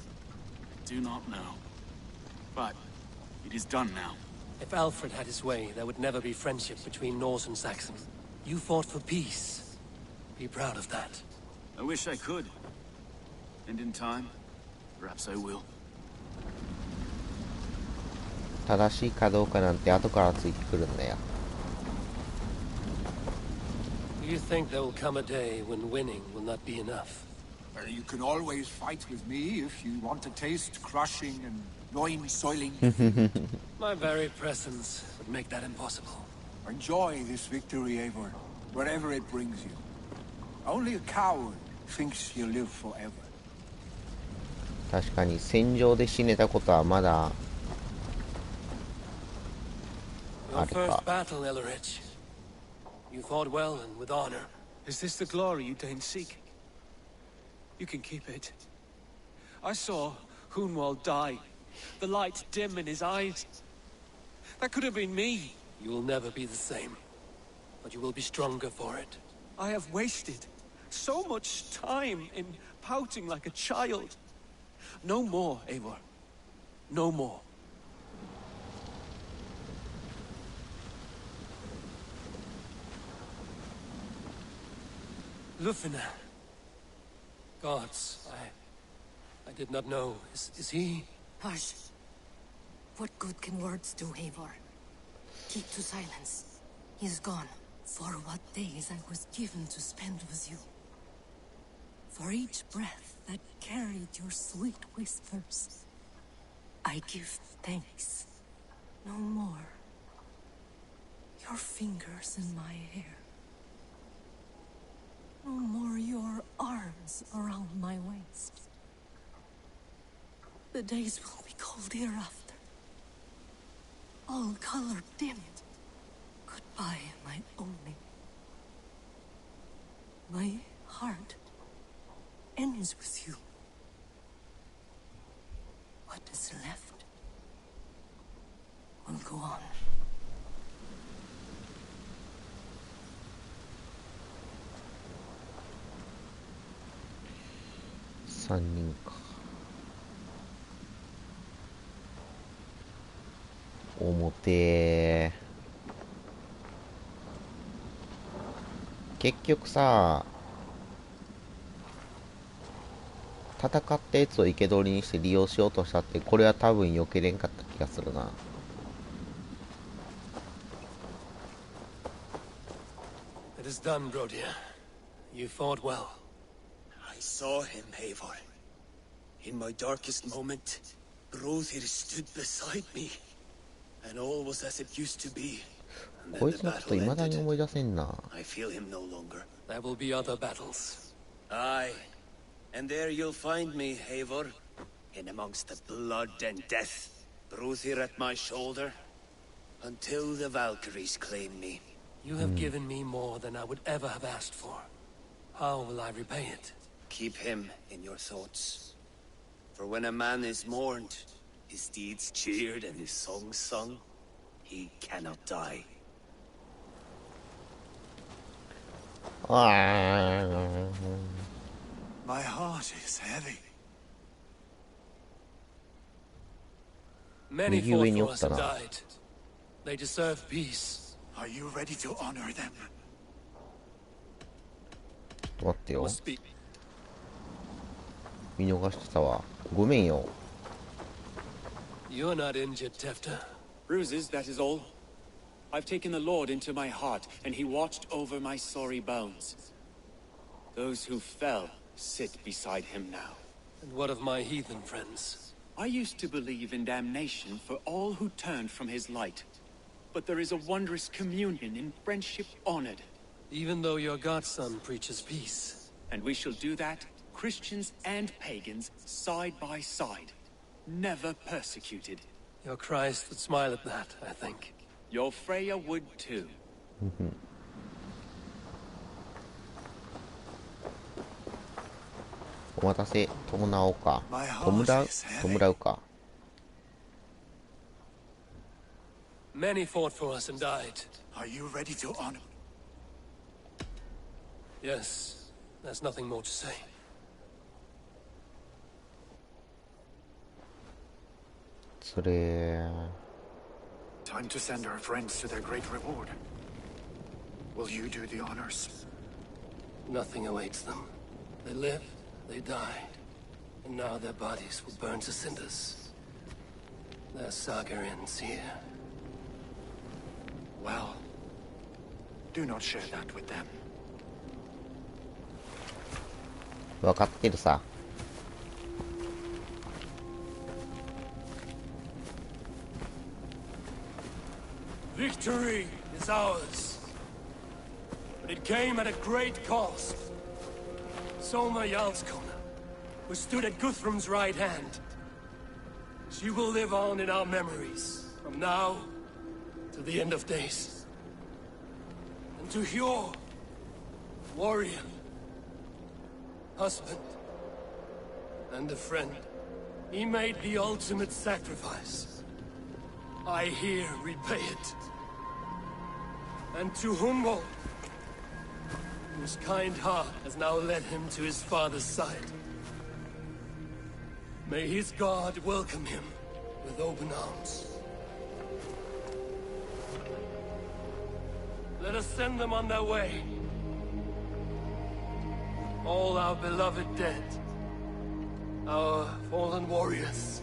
I do not know. But it is done now. If Alfred had his way, there would never be friendship between Norse and Saxon. You fought for peace. Be proud of that. I wish I could. And in time, perhaps I will. 正しいかどうかなんて後からついてくるんだよ。 Do you think there will come a day when winning will not be enough? You can always fight with me if you want to taste crushing and loin-soiling. My very presence would make that impossible. Enjoy this victory, Eivor, wherever it brings you. Only a coward thinks he'll live forever. 確かに戦場で死ねたことはまだ Your first battle, Ellerich. You fought well and with honor. Is this the glory you deign seek? You can keep it. I saw Hunwald die. The light dim in his eyes. That could have been me. You will never be the same. But you will be stronger for it. I have wasted so much time in pouting like a child. No more, Eivor. No more. Lufina. Gods, I did not know. Is he? Hush. What good can words do, Eivor? Keep to silence. He's gone. For what days I was given to spend with you. For each breath that carried your sweet whispers, I give thanks. No more. Your fingers in my hair. No more your arms around my waist. The days will be cold hereafter. All color dimmed. Goodbye, my only. My heart ends with you. What is left will go on. 3人か。表。結局さ、戦ったやつを生け捕りにして利用しようとしたって、これは多分避けれんかった気がするな。It is done, Brodir. You fought well. I saw him, Eivor. In my darkest moment, Brodir stood beside me. And all was as it used to be. And こ then い the つのこと battle 未だに ended. 思い出せんな。 I feel him no longer. There will be other battles. Aye. And there you'll find me, Eivor. In amongst the blood and death. Brodir at my shoulder. Until the Valkyries claim me. You have given me more than I would ever have asked for. How will I repay it? Keep him in your thoughts. For when a man is mourned, his deeds cheered and his songs sung, he cannot die. あ My heart is heavy. Many右 fought 上に for おっ us た and な。 died. They deserve peace. Are you ready to honor them? 待ってよ。 Speak. 見逃してたわ。ごめんよ。 You're not injured, Tefta. Bruises, that is all. I've taken the Lord into my heart, and he watched over my sorry bones. Those who fell sit beside him now. And what of my heathen friends? I used to believe in damnation for all who turned from his light. But there is a wondrous communion in friendship honored. Even though your godson preaches peace. And we shall do that, Christians and pagans, side by side. Never persecuted. Your Christ would smile at that, I think. Your Freya would too. お待たせ、弔おうか。弔うか。 Many fought for us and died. Are you ready to honor? Yes, there's nothing more to say. それ Time to send our friends to their great reward. Will you do the honors? Nothing awaits them. They lived, they died, and now their bodies will burn to cinders. Their saga ends here. Well, do not share that with them. 分かってるさ。 Victory is ours. But it came at a great cost. Soma Jarlskona, who stood at Guthrum's right hand. She will live on in our memories, from now to the end of days. And to Hjor, warrior, husband, and a friend, he made the ultimate sacrifice. I here repay it. And to Hunwald, whose kind heart has now led him to his father's side. May his God welcome him with open arms. Let us send them on their way. All our beloved dead, our fallen warriors,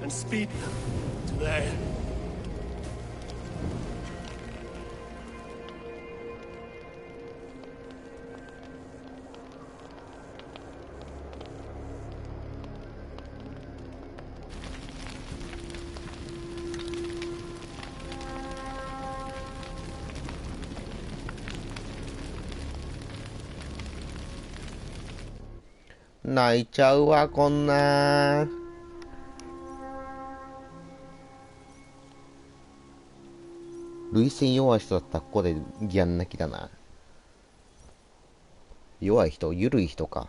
and speed them to their end.泣いちゃうわ、こんな。涙腺弱い人だったらここでギャン泣きだな。弱い人、緩い人か。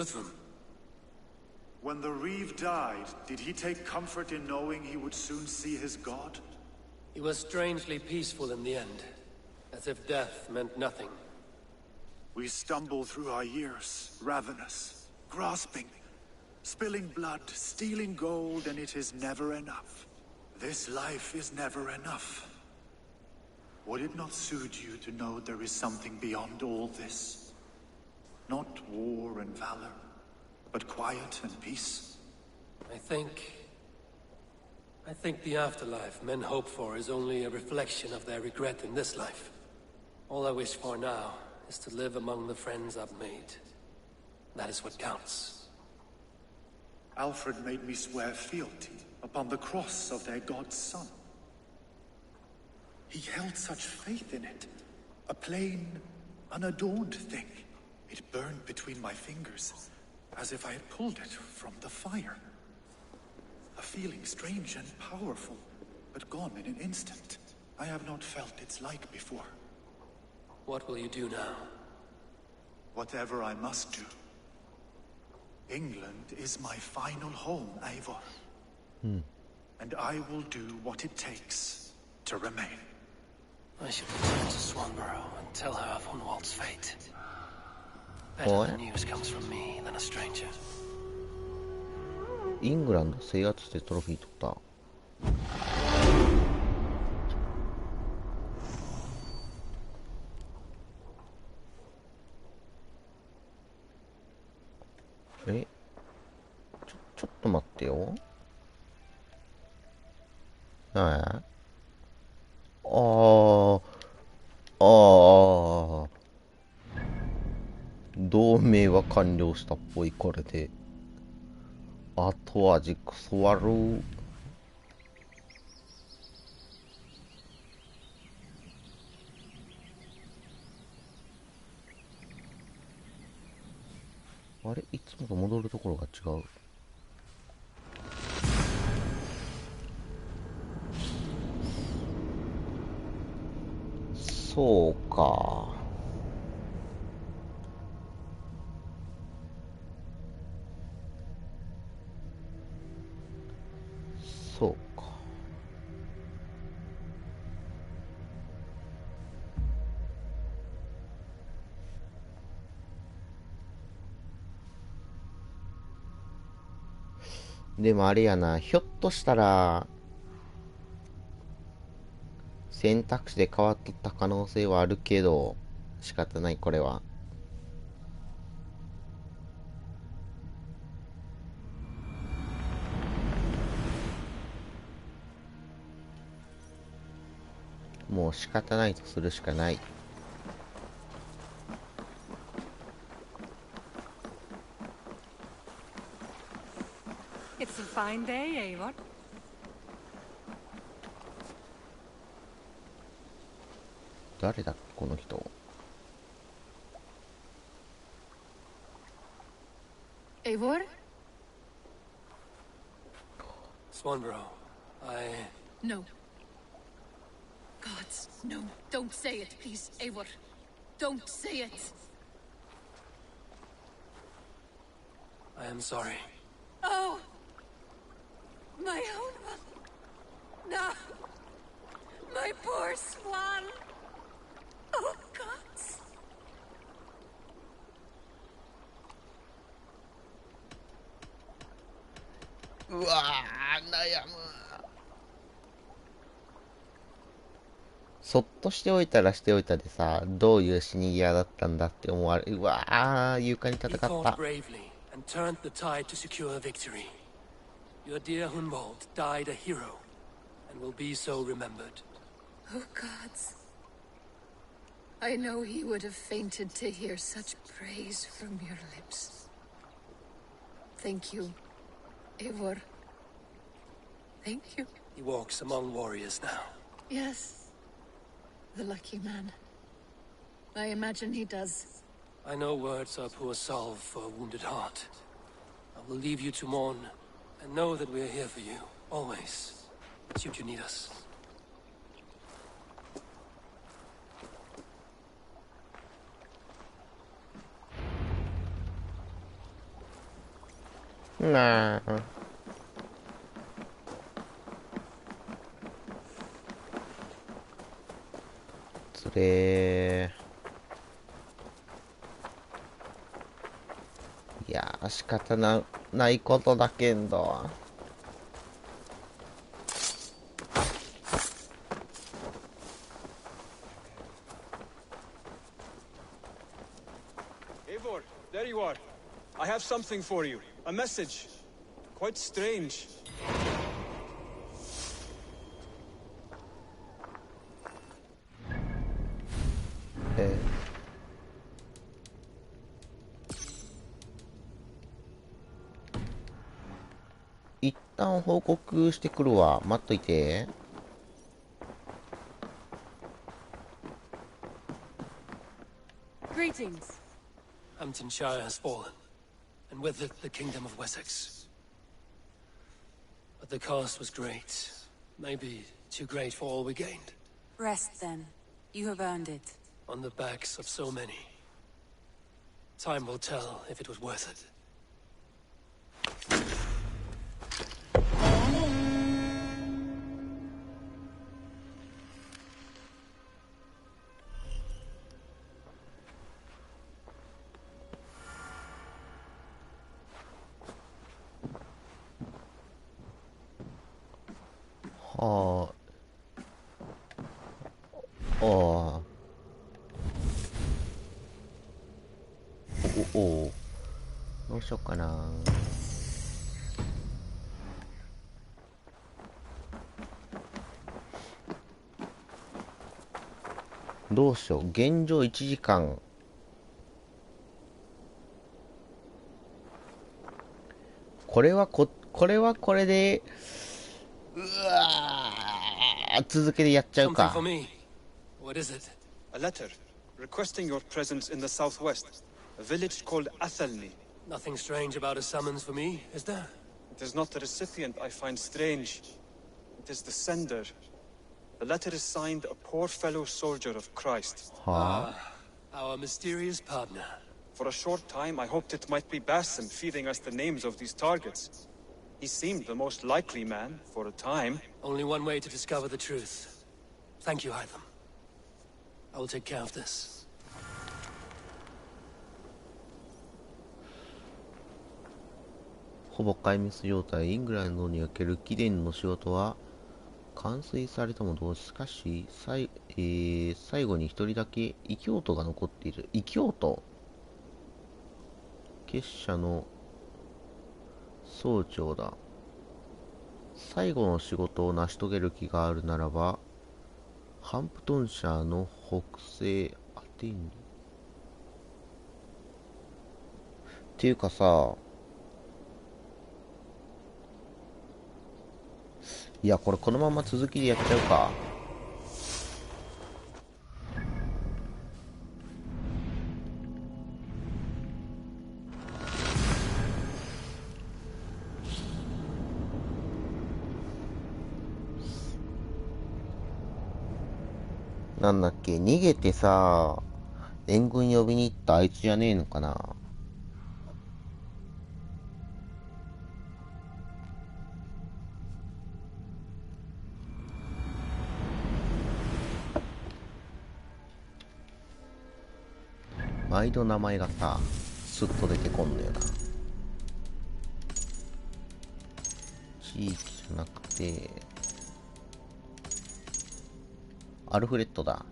Guthrum? When the Reeve died, did he take comfort in knowing he would soon see his god? He was strangely peaceful in the end, as if death meant nothing. We stumble through our years, ravenous, grasping, spilling blood, stealing gold, and it is never enough. This life is never enough. Would it not suit you to know there is something beyond all this? Not war and valor, but quiet and peace? I think the afterlife men hope for is only a reflection of their regret in this life. All I wish for now is to live among the friends I've made. That is what counts. Alfred made me swear fealty upon the cross of their god's son. He held such faith in it. A plain, unadorned thing. It burned between my fingers, as if I had pulled it from the fire. A feeling strange and powerful, but gone in an instant. I have not felt its like before. What will you do now? Whatever I must do. England is my final home, Eivor. And I will do what it takes to remain. I should return to Swanborough and tell her of Hunwald's fate. Better the news comes from me than a stranger. イングランド制圧してトロフィー取った。ちょっと待ってよ。同盟は完了したっぽい、これで。後味クソ悪ー。あれ、いつもと戻るところが違う。そうか。そうか。でもあれやな、ひょっとしたら選択肢で変わっとった可能性はあるけど、仕方ない、これは。もう仕方ないとするしかない。It's a fine day, Eivor. 誰だっけこの人。Eivor? Swanborough, No. Gods, no. Don't say it, please, Eivor. Don't say it. I am sorry. Oh! My own one. No. My poor swan. Oh, gods. うわー、悩む。そっとしておいたらしておいたでさ、どういう死に際だったんだって思われる。うわー、勇敢に戦った。And turned the tide to secure victory. Your dear Hunwald died a hero, and will be so remembered. Oh, gods. I know he would have fainted to hear such praise from your lips. Thank you, Eivor. Thank you. He walks among warriors now. Yes. The lucky man. I imagine he does. I know words are poor salve for a wounded heart. I will leave you to mourn, and know that we are here for you, always, should you need us. なあ。つれー。いやー、仕方ないことだけんど。Eivor, there you are. I have something for you. A message. Quite strange.一旦報告してくるわ。待っといて。Greetings. Hamptonshire has fallen, and with it the kingdom of Wessex. But the cost was great. Maybe too great for all we gained. Rest then. You have earned it. On the backs of so many. Time will tell if it was worth it.どうしようかな。どうしよう。現状1時間。これはこれで、うわー、続けてやっちゃうか。 Something for me. What is it? A letter requesting your presence in the southwest, a village called Athelney. Nothing strange about a summons for me, is there? It is not the recipient I find strange. It is the sender. The letter is signed a poor fellow soldier of Christ. Our mysterious partner. For a short time, I hoped it might be Basim feeding us the names of these targets. He seemed the most likely man, for a time. Only one way to discover the truth. Thank you, Hytham. I will take care of this. ほぼ壊滅状態。イングランドにおける貴殿の仕事は完遂されたも同時。しかし、最後に一人だけ異教徒が残っている。異教徒？結社の総長だ。最後の仕事を成し遂げる気があるならば、ハンプトンシャーの北西アテンリ。っていうかさ、いや、これこのまま続きでやっちゃうか。なんだっけ、逃げてさ、援軍呼びに行ったあいつじゃねえのかな。毎度名前がさ、スッと出てこんのよな。地域じゃなくて、アルフレッドだ。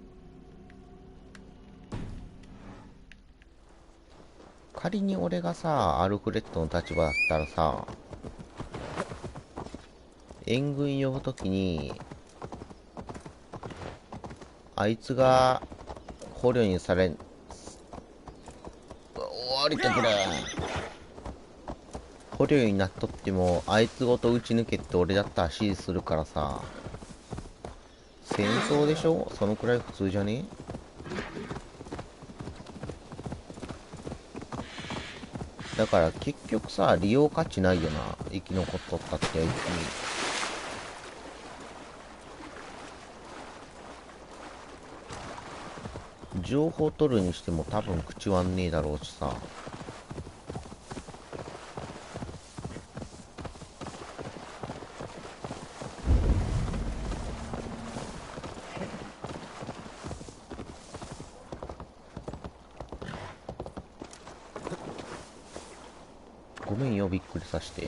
仮に俺がさ、アルフレッドの立場だったらさ、援軍呼ぶときに、あいつが捕虜にされ、降りてくれ。捕虜になっとっても、あいつごと撃ち抜けって俺だったら指示するからさ、戦争でしょ？そのくらい普通じゃね？だから結局さ、利用価値ないよな。生き残っとったってあいつに。情報取るにしても多分口割んねえだろうしさ。ごめんよ、びっくりさして。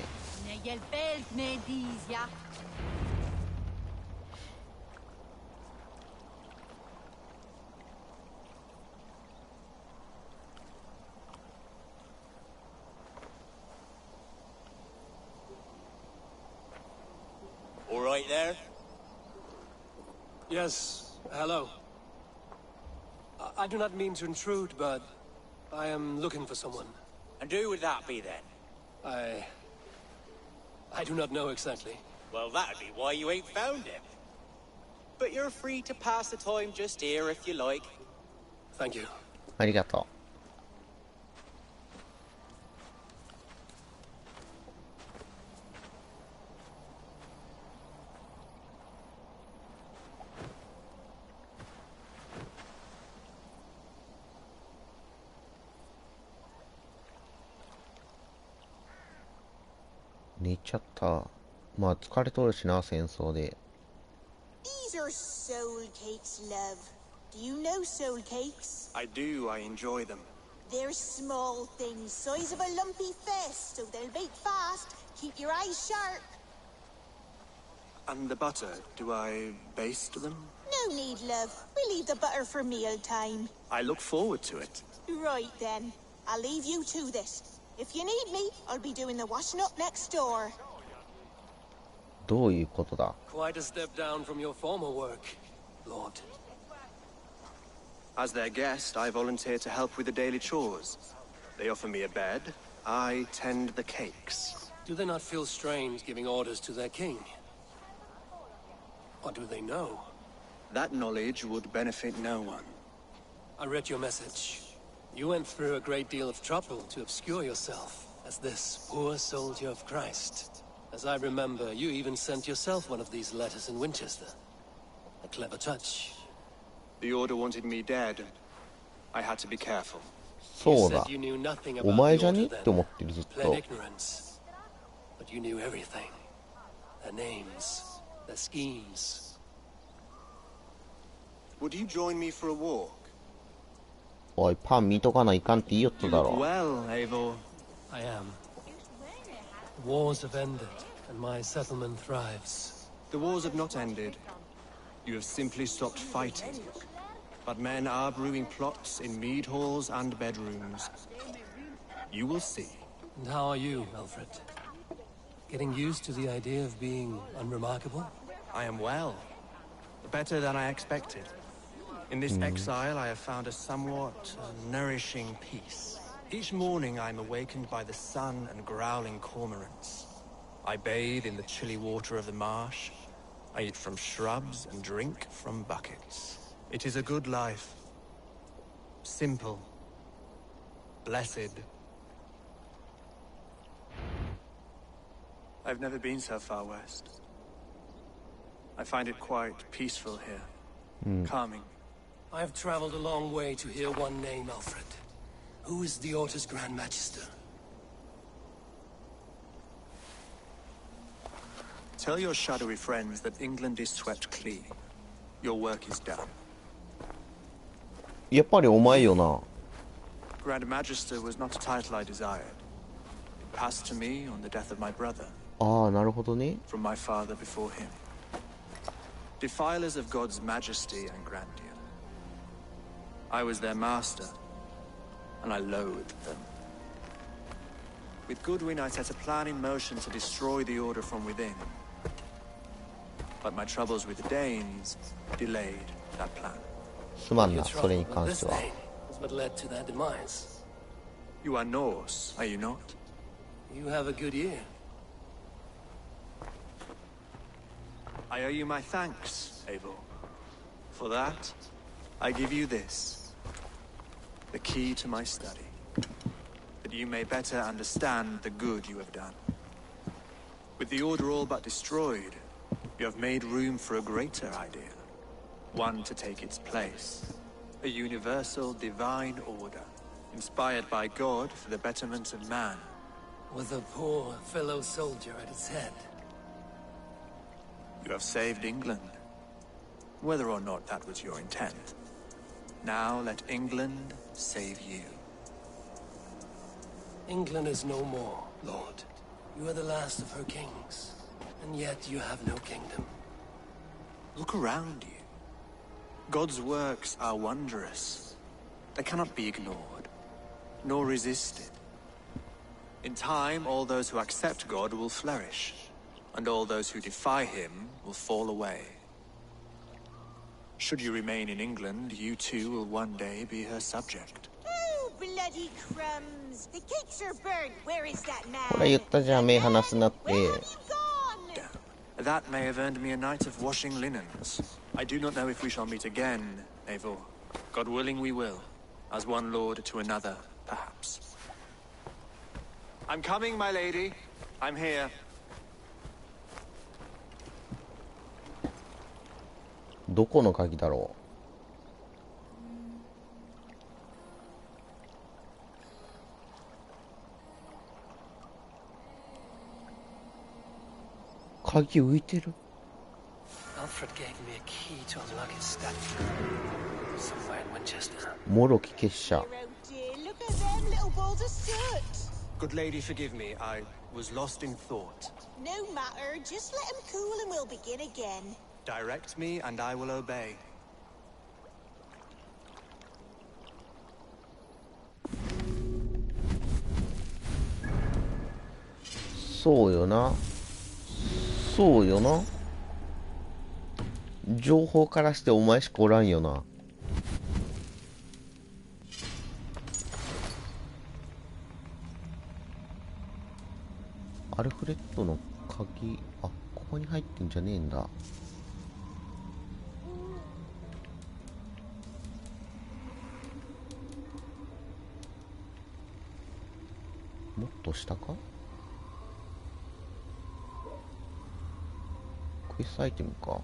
All right there? Yes, hello. I do not mean to intrude, but I am looking for someone. And who would that be then? I do not know exactly. Well, that'd be why you ain't found him. But you're free to pass the time just here if you like. Thank you. ありがとう。寝ちゃった。まあ疲れとるしな、戦争で。These are soul cakes, love. Do you know soul cakes? I do. I enjoy them. They're small things, size of a lumpy fist, so they'll bake fast. Keep your eyes sharp. And the butter, do I baste them? No need, love. We'll leave the butter for meal time. I look forward to it. Right then. I'll leave you to this. If you need me, I'll be doing the washing up next door. どういうことだ? Quite a step down from your former work, Lord. As their guest, I volunteer to help with the daily chores. They offer me a bed. I tend the cakes. Do they not feel strange giving orders to their king? Or do they know? That knowledge would benefit no one. I read your message. You went through a great deal of trouble to obscure yourself as this poor soldier of Christ. As I remember, you even sent yourself one of these letters in Winchester. A clever touch. The order wanted me dead. I had to be careful. そうだ。お前じゃねって思ってる、ずっと。Plain ignorance. But you knew everything. Their names, their schemes. Would you join me for a walk? おい、パン見とかないかんって言いよっただろ。Well, Eivor. I am. Wars have ended, and my settlement thrives. The wars have not ended. You have simply stopped fighting. But men are brewing plots in mead halls and bedrooms. You will see. And how are you, Alfred? Getting used to the idea of being unremarkable? I am well. Better than I expected. In this exile, I have found a somewhat nourishing peace. Each morning, I am awakened by the sun and growling cormorants. I bathe in the chilly water of the marsh. I eat from shrubs and drink from buckets. It is a good life. Simple. Blessed. I've never been so far west. I find it quite peaceful here. Calming. I have traveled a long way to hear one name, Alfred. Who is the Orta's Grand Magister? Tell your shadowy friends that England is swept clean. Your work is done. やっぱりお前よな。Grand Magister was not a title I desired. It passed to me on the death of my brother. ああ、なるほどね。From my father before him. Defilers of God's majesty and grandeur. I was their master, and I loathed them. With Goodwin, I set a plan in motion to destroy the Order from within. But my troubles with the Danes delayed that plan. すまんな、それに関しては。What led to their demise? You are Norse, are you not? You have a good ear. I owe you my thanks, Eivor. For that, I give you this. The key to my study. That you may better understand the good you have done. With the Order all but destroyed, you have made room for a greater idea. One to take its place. A universal divine order. Inspired by God for the betterment of man. With a poor fellow soldier at its head. You have saved England. Whether or not that was your intent. Now let England save you. England is no more, Lord, you are the last of her kings, and yet you have no kingdom. Look around you. God's works are wondrous. They cannot be ignored, nor resisted. In time, all those who accept God will flourish, and all those who defy him will fall away. Should you remain in England, you too will one day be her subject. Oh, bloody crumbs! The cakes are burnt. Where is that ほら man? 言ったじゃん、目離すなって。 That may have earned me a night of washing linens. I do not know if we shall meet again, Eivor. God willing we will. As one lord to another, perhaps. I'm coming, my lady. I'm here. どこの鍵だろう。鍵浮いてる。 Alfred gave me a key to unlock his statue. Somewhere in Winchester. もろき結社。 Look at them little balls of soot. Good lady, forgive me. I was lost in thought. No matter. Just let him cool and we'll begin again. Direct me and I will obey. そうよな。そうよな。情報からしてお前しかおらんよな。アルフレッドの鍵、あ、ここに入ってんじゃねえんだ。もっと下か？クエストアイテムか。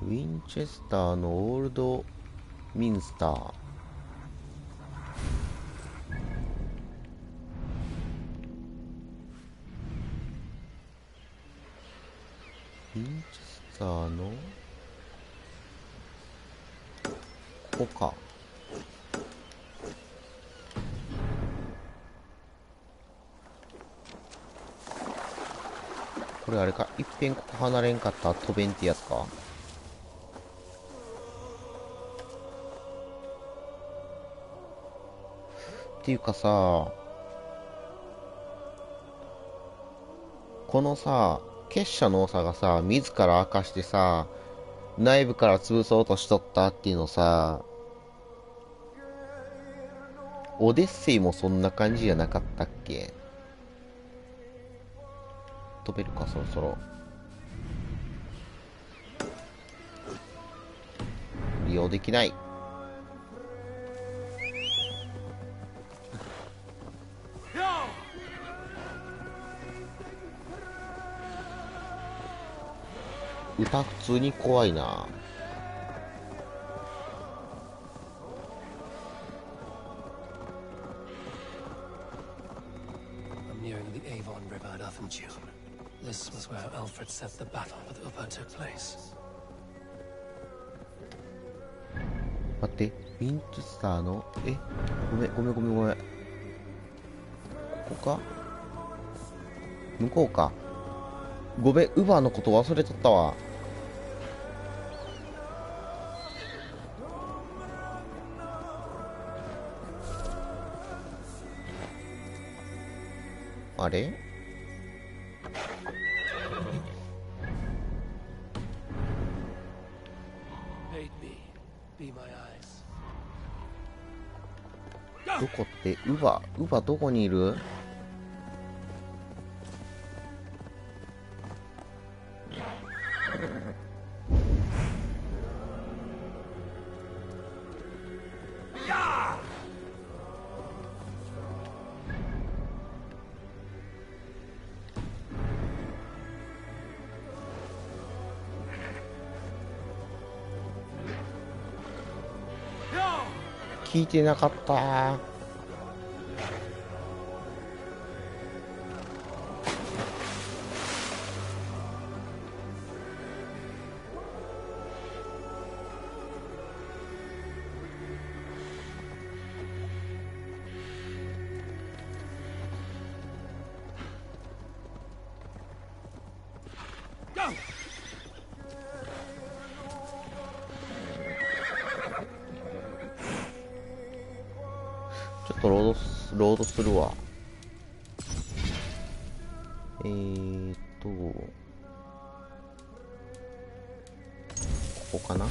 ウィンチェスターのオールドミンスター。ウィンチェスターのここか。これあれか、いっぺんここ離れんかったら飛べんってやつか。っていうかさ、このさ、結社の長がさ、自ら明かしてさ、内部から潰そうとしとったっていうのさ、オデッセイもそんな感じじゃなかったっけ？飛べるか、そろそろ。利用できない。歌普通に怖いな。I'm nearing the Avon River at June. This was where Alfred said the battle with Upa took place. 待って、ウィンチェスターの、ごめん。ここか？向こうか。ごめん、ウバーのこと忘れとったわ。あれ？どこって、ウバどこにいる？聞いてなかったー。ちょっとロードするわ。ここかな。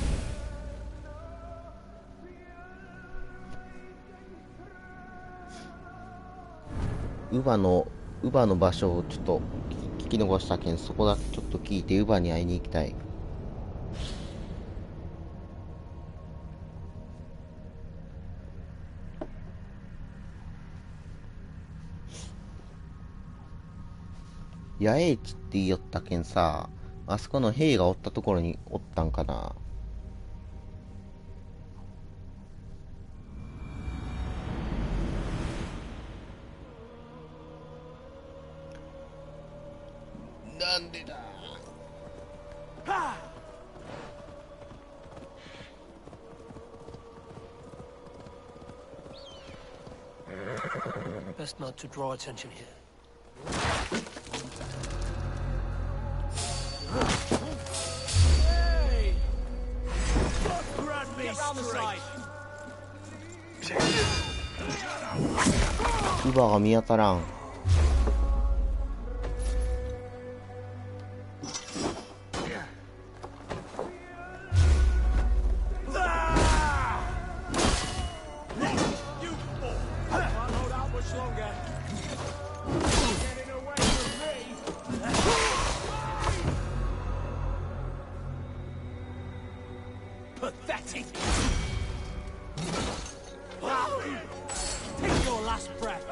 乳母の場所をちょっと聞き逃したけん、そこだけちょっと聞いて乳母に会いに行きたい。野営地って言いよったけんさ、あそこの兵がおったところにおったんかな。なんでだ。Best not to draw attention here. Hey! Grab me straight. 乳母が見当たらん。Pathetic. Take your last breath.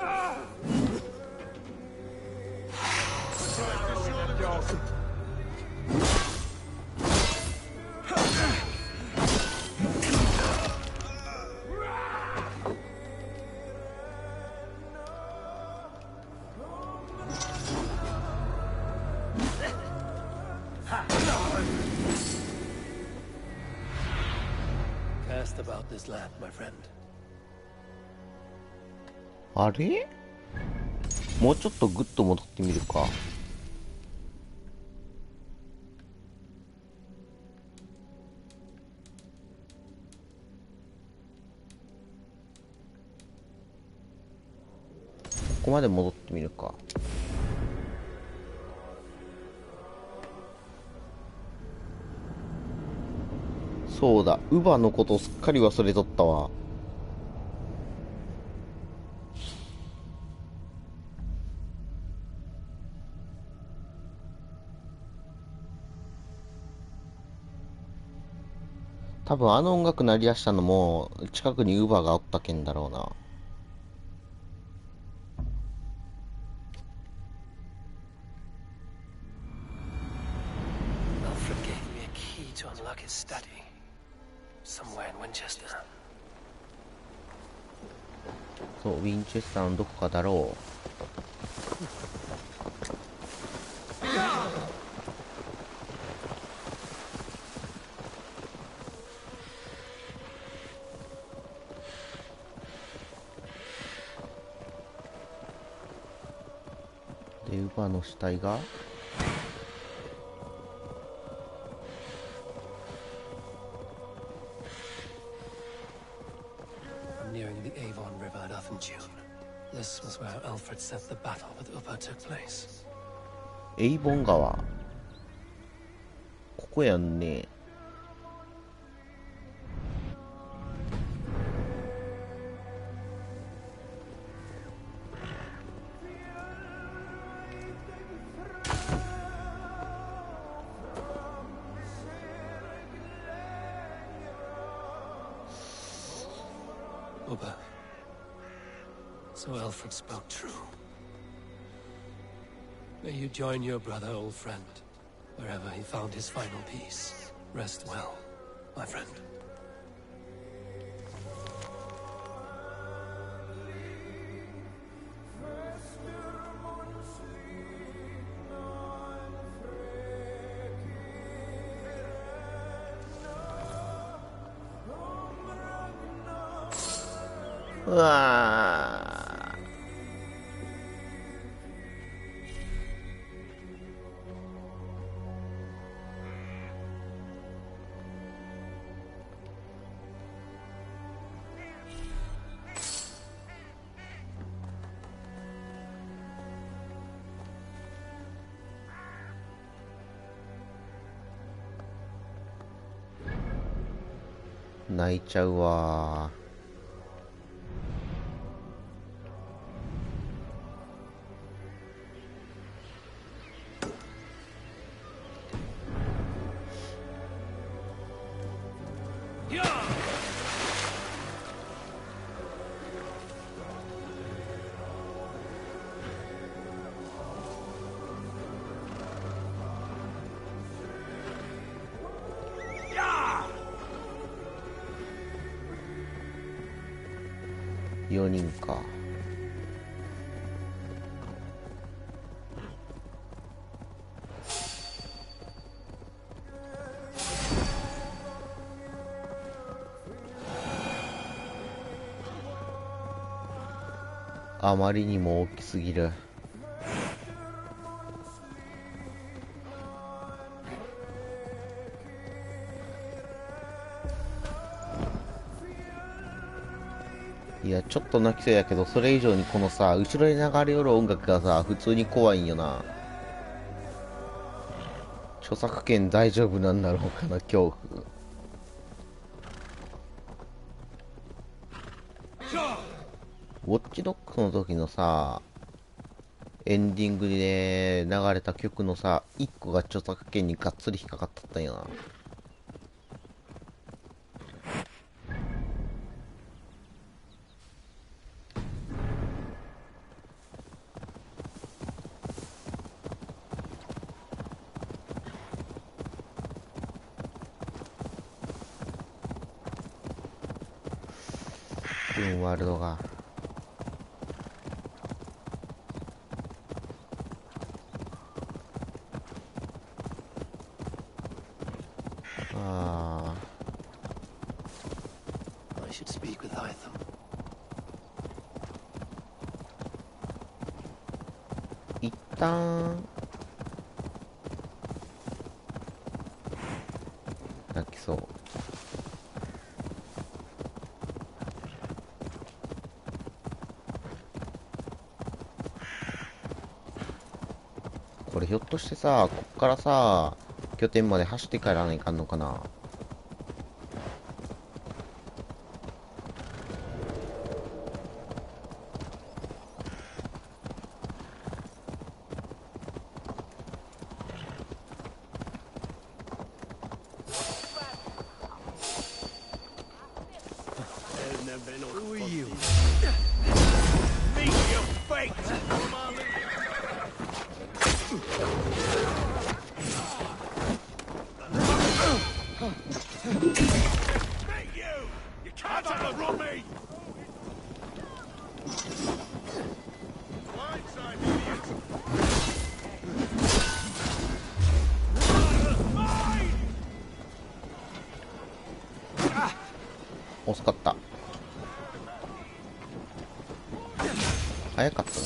Cast about this land, my friend. あれ？もうちょっとグッと戻ってみるか。ここまで戻ってみるか。そうだ、乳母のことをすっかり忘れとったわ。多分あの音楽鳴り出したのも近くに乳母がおったけんだろうな。Alfred gave me a key to unlock his study. Somewhere in Winchester. そう、ウィンチェスターのどこかだろう。で、乳母の死体がNearing the Avon River at June. This was where Alfred said the battle with Upa took place. エイボン川。ここやんね。Upa. So Alfred spoke true. May you join your brother, old friend, wherever he found his final peace. Rest well, my friend. 泣いちゃうわ4人か。あまりにも大きすぎる。いや、ちょっと泣きそうやけど、それ以上にこのさ、後ろに流れ寄る音楽がさ、普通に怖いんよな。著作権大丈夫なんだろうかな、恐怖。ウォッチドッグの時のさ、エンディングで流れた曲のさ、1個が著作権にがっつり引っかかったったんやな。ワールドが一旦泣きそう。これひょっとしてさ、こっからさ、拠点まで走って帰らないかんのかな。遅かった。早かったね。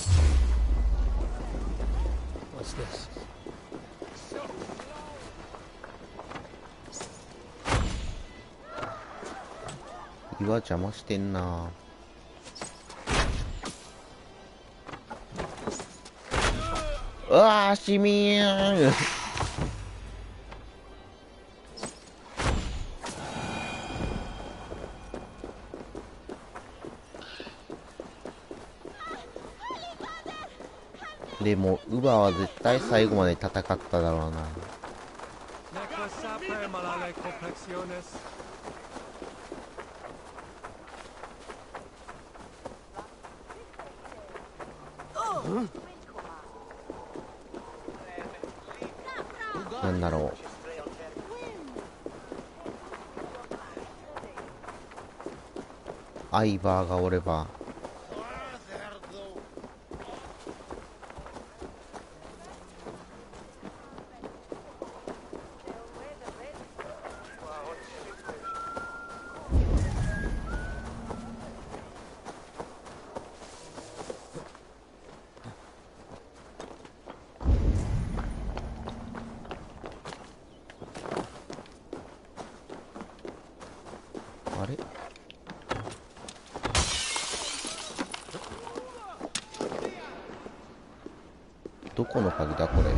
岩邪魔してんな。うわー、しみーん。でも、ウバは絶対最後まで戦っただろうな。なんだろう。アイバーがおれば。あれ？どこの鍵だこれ。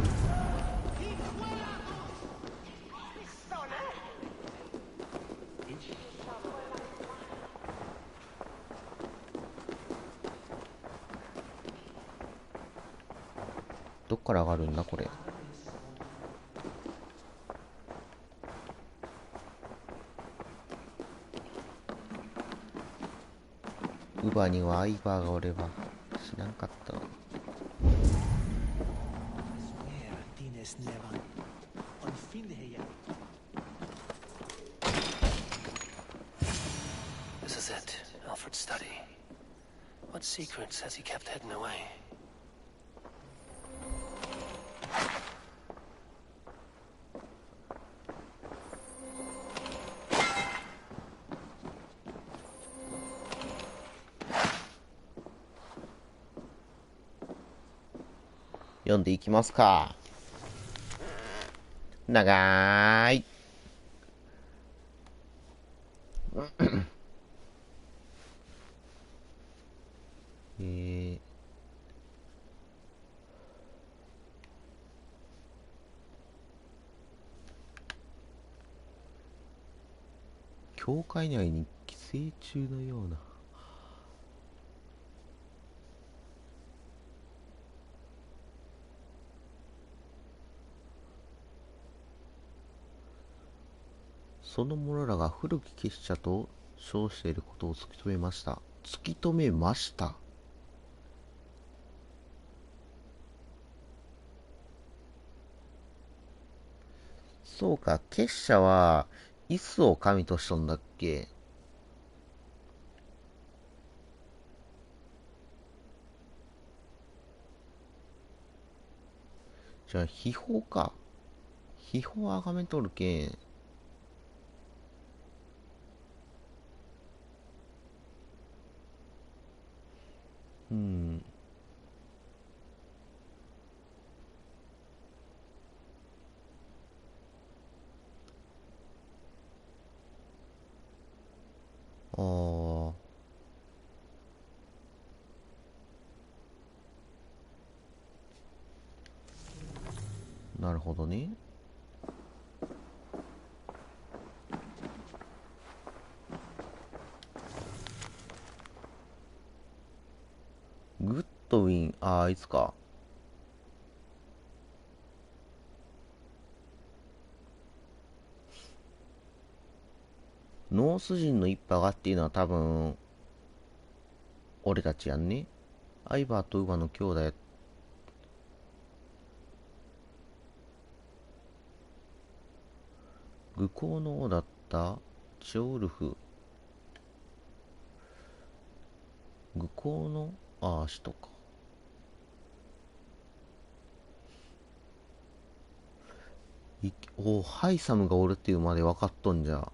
どっから上がるんだこれ。ウバにはアイバーがおれば知らんかったの。This is it, Alfred's study. What secret says he kept hidden away? 読んでいきますか。長い。教会内に寄生虫のような。その者らが古き結社と称していることを突き止めました。突き止めました。そうか、結社はイスを神としとんだっけ。じゃあ秘宝か。秘宝あがめとるけん。ああ。なるほどね。グッドウィン、あいつか。ノース人の一派がっていうのは多分、俺たちやんね。アイバーとウバの兄弟や。愚行の王だったチョウルフ。愚行の使徒か。ハイサムがおるっていうまで分かっとんじゃ。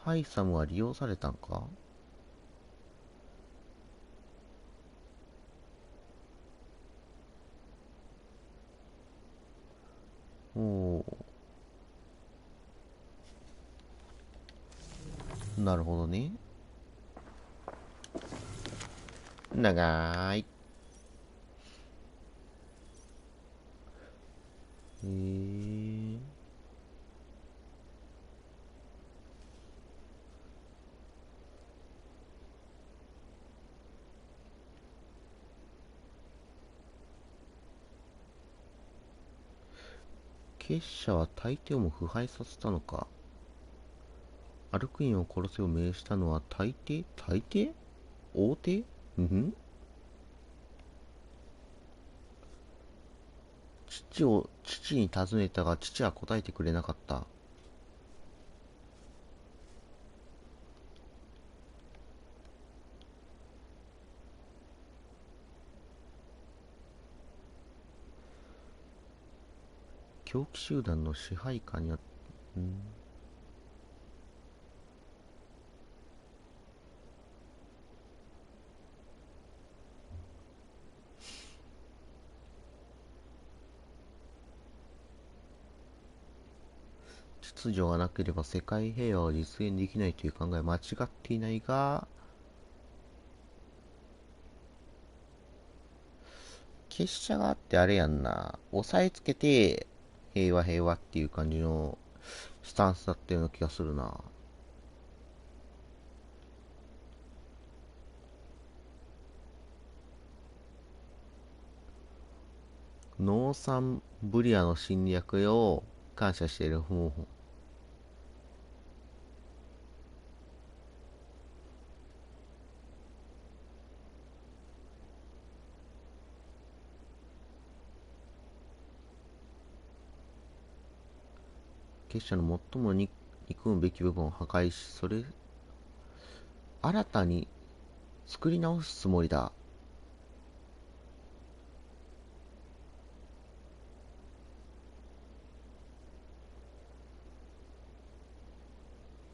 ハイサムは利用されたんか。おお。なるほどね。長い。結社は大抵をも腐敗させたのか。アルクインを殺せを命したのは大抵大手父に尋ねたが父は答えてくれなかった。狂気集団の支配下にあっ秩序がなければ世界平和は実現できないという考えは間違っていないが、結社があってあれやんな。押さえつけて平和平和っていう感じのスタンスだったような気がするな。ノーサンブリアの侵略を感謝している。結社の最も憎むべき部分を破壊し、新たに作り直すつもりだ。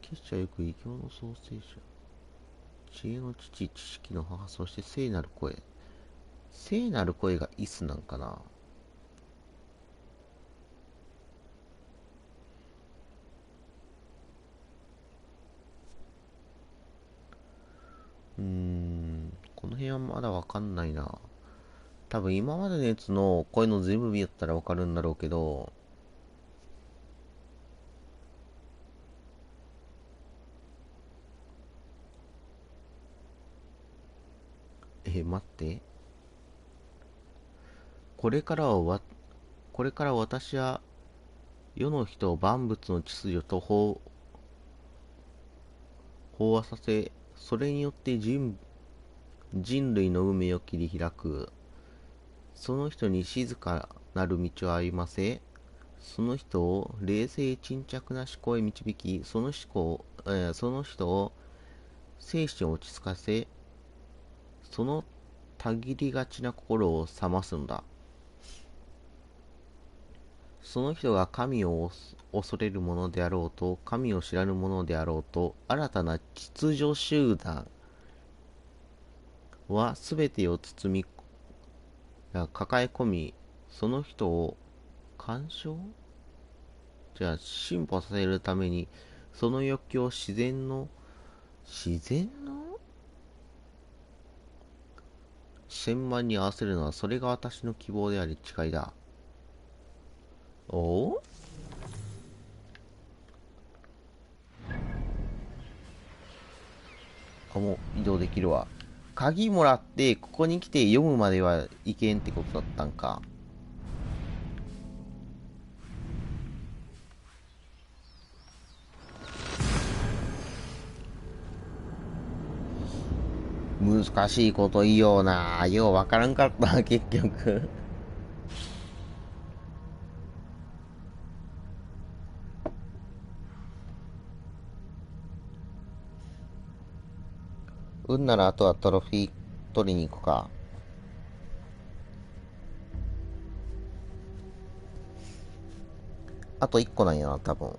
結社よく異教の創生者。知恵の父、知識の母、そして聖なる声。聖なる声がイスなんかな。この辺はまだわかんないな。多分今までのやつのこういうの全部見よったらわかるんだろうけど、待って。これから私は世の人を万物の秩序と飽和させ、それによって人類の運命を切り開く。その人に静かなる道を歩ませ、その人を冷静沈着な思考へ導き、その人を精神を落ち着かせ、そのたぎりがちな心を覚ますのだ。その人が神を恐れる者であろうと、神を知らぬ者であろうと、新たな秩序集団は全てを抱え込み、その人を進歩させるために、その欲求を自然の千万に合わせるのは、それが私の希望であり誓いだ。おお？もう移動できるわ。鍵もらって、ここに来て読むまではいけんってことだったんか。難しいこと言いような。ようわからんかった結局。うんならあとはトロフィー取りに行くか。あと1個なんやな、多分。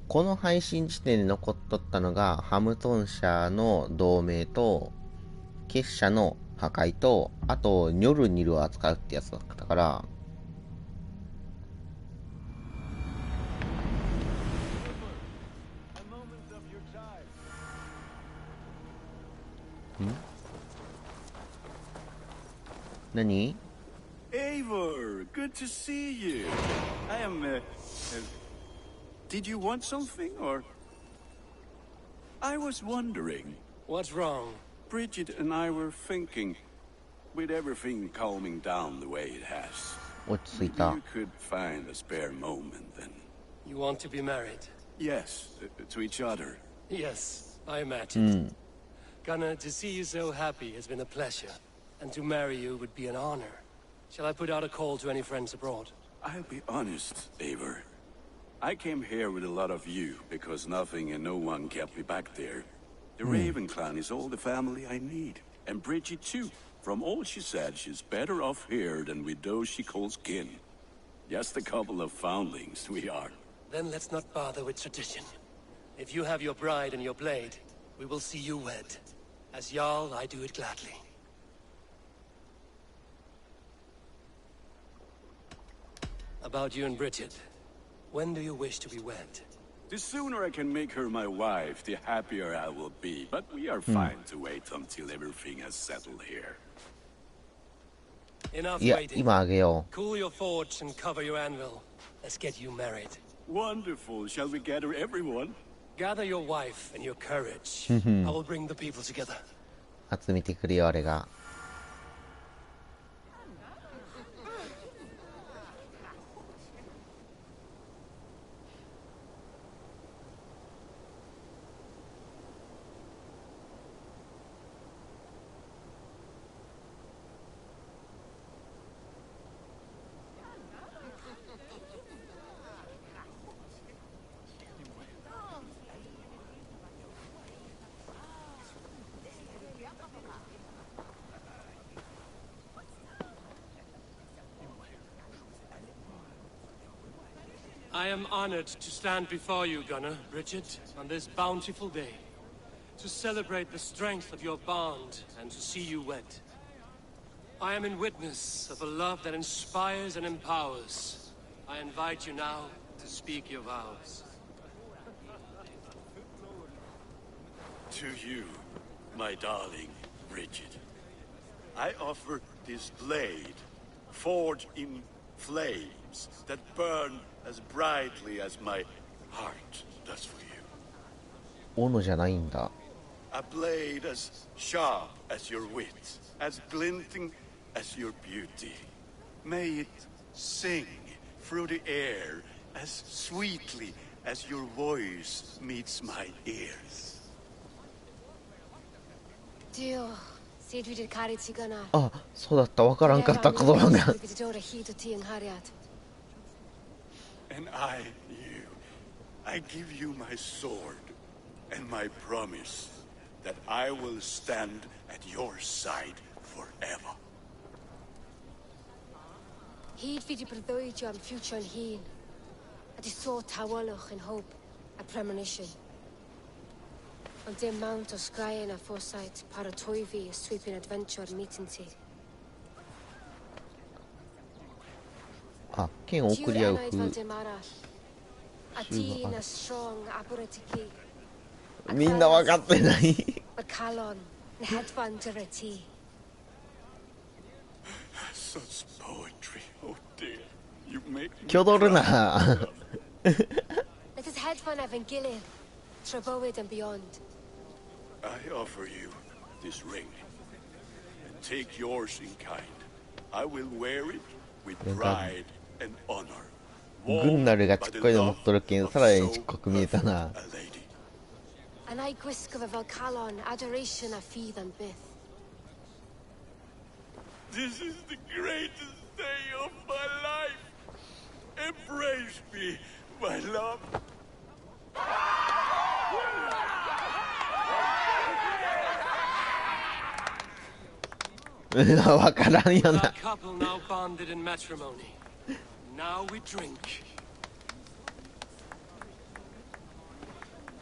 この配信時点で残っとったのが、ハムトンシャーの同盟と、結社の破壊と、あと、ニョルニルを扱うってやつだったから、何？ Eivor, good to see you. I am, did you want something, or? I was wondering. What's wrong? Bridget and I were thinking, with everything calming down the way it has, maybe you could find a spare moment then. You want to be married? Yes, to each other. Yes, I imagine. Gunnar, to see you so happy has been a pleasure. And to marry you would be an honor. Shall I put out a call to any friends abroad? I'll be honest, Eivor. I came here with a lot of you, because nothing and no one kept me back there. The Raven clan is all the family I need. And Bridget too. From all she said, she's better off here than with those she calls kin. Just a couple of foundlings we are. Then let's not bother with tradition. If you have your bride and your blade, we will see you wed. As Jarl, I do it gladly. About you and Bridget. When do you wish to be wed? The sooner I can make her my wife, the happier I will be. But we are fine to wait until everything has settled here. Enough いや、 waiting. 今あげよ Cool your forge and cover your anvil. Let's get you married. Wonderful. Shall we gather everyone? Gather your wife and your courage. う。 I will bring the people together. 集めてくるよ、俺が。I am honored to stand before you, Gunnar, Bridget, on this bountiful day, to celebrate the strength of your bond and to see you wed. I am in witness of a love that inspires and empowers. I invite you now to speak your vows. To you, my darling Bridget, I offer this blade, forged in flames that burn as brightly as my heart does for you. 斧じゃないんだ。 A blade as sharp as your wit, as glinting as your beauty. May it sing through the air as sweetly as your voice meets my ears. Dio, sed vi det karit sigana. あ、そうだった。わからんかった言葉が。 And I, you, I give you my sword and my promise that I will stand at your side forever. Hyd fi di breuddwydio am future yn hun. A di so tawalwch yn hope, a premonition. Ond dim mount o sgraen a foresight, paratoi fi a sweeping adventure meeting ti. あ、剣を送り合う風。 A dyn a strong abortiki. みんな分かってない。 A calon, na hedfan dyr y ti. Such poetry, oh dear. You make me 気取るな。 Let us hedfan efo'n gilydd, tra bywyd and beyond. I offer you this ring. And take yours in kind. I will wear it with pride and honor. グンナルがちっこいの持っとるけん、さらにちっこく見えたな。 And I gwisgo fe fel calon, adoration a ffydd and byth. This is the greatest day of my life. Embrace me, my love. わからんよな。 Our couple now bonded in matrimony. Now we drink.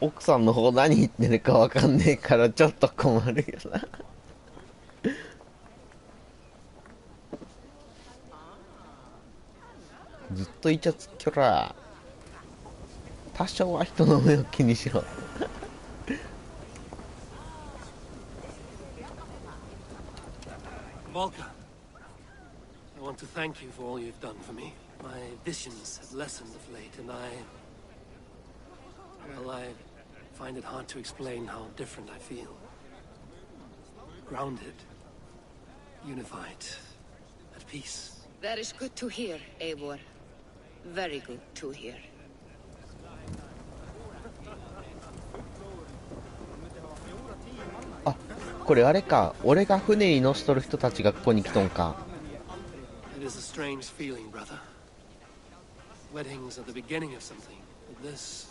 奥さんの方何言ってるかわかんねえからちょっと困るよな。ずっとイチャつきょら。多少は人の目を気にしろ。Volka, I want to thank you for all you've done for me. My visions have lessened of late, and well, I find it hard to explain how different I feel. Grounded, unified, at peace. That is good to hear, Eivor. Very good to hear. あ、これあれか。俺が船に乗しとる人たちがここに来とんか。It is a strange feeling, brother. Weddings are the beginning of something, but this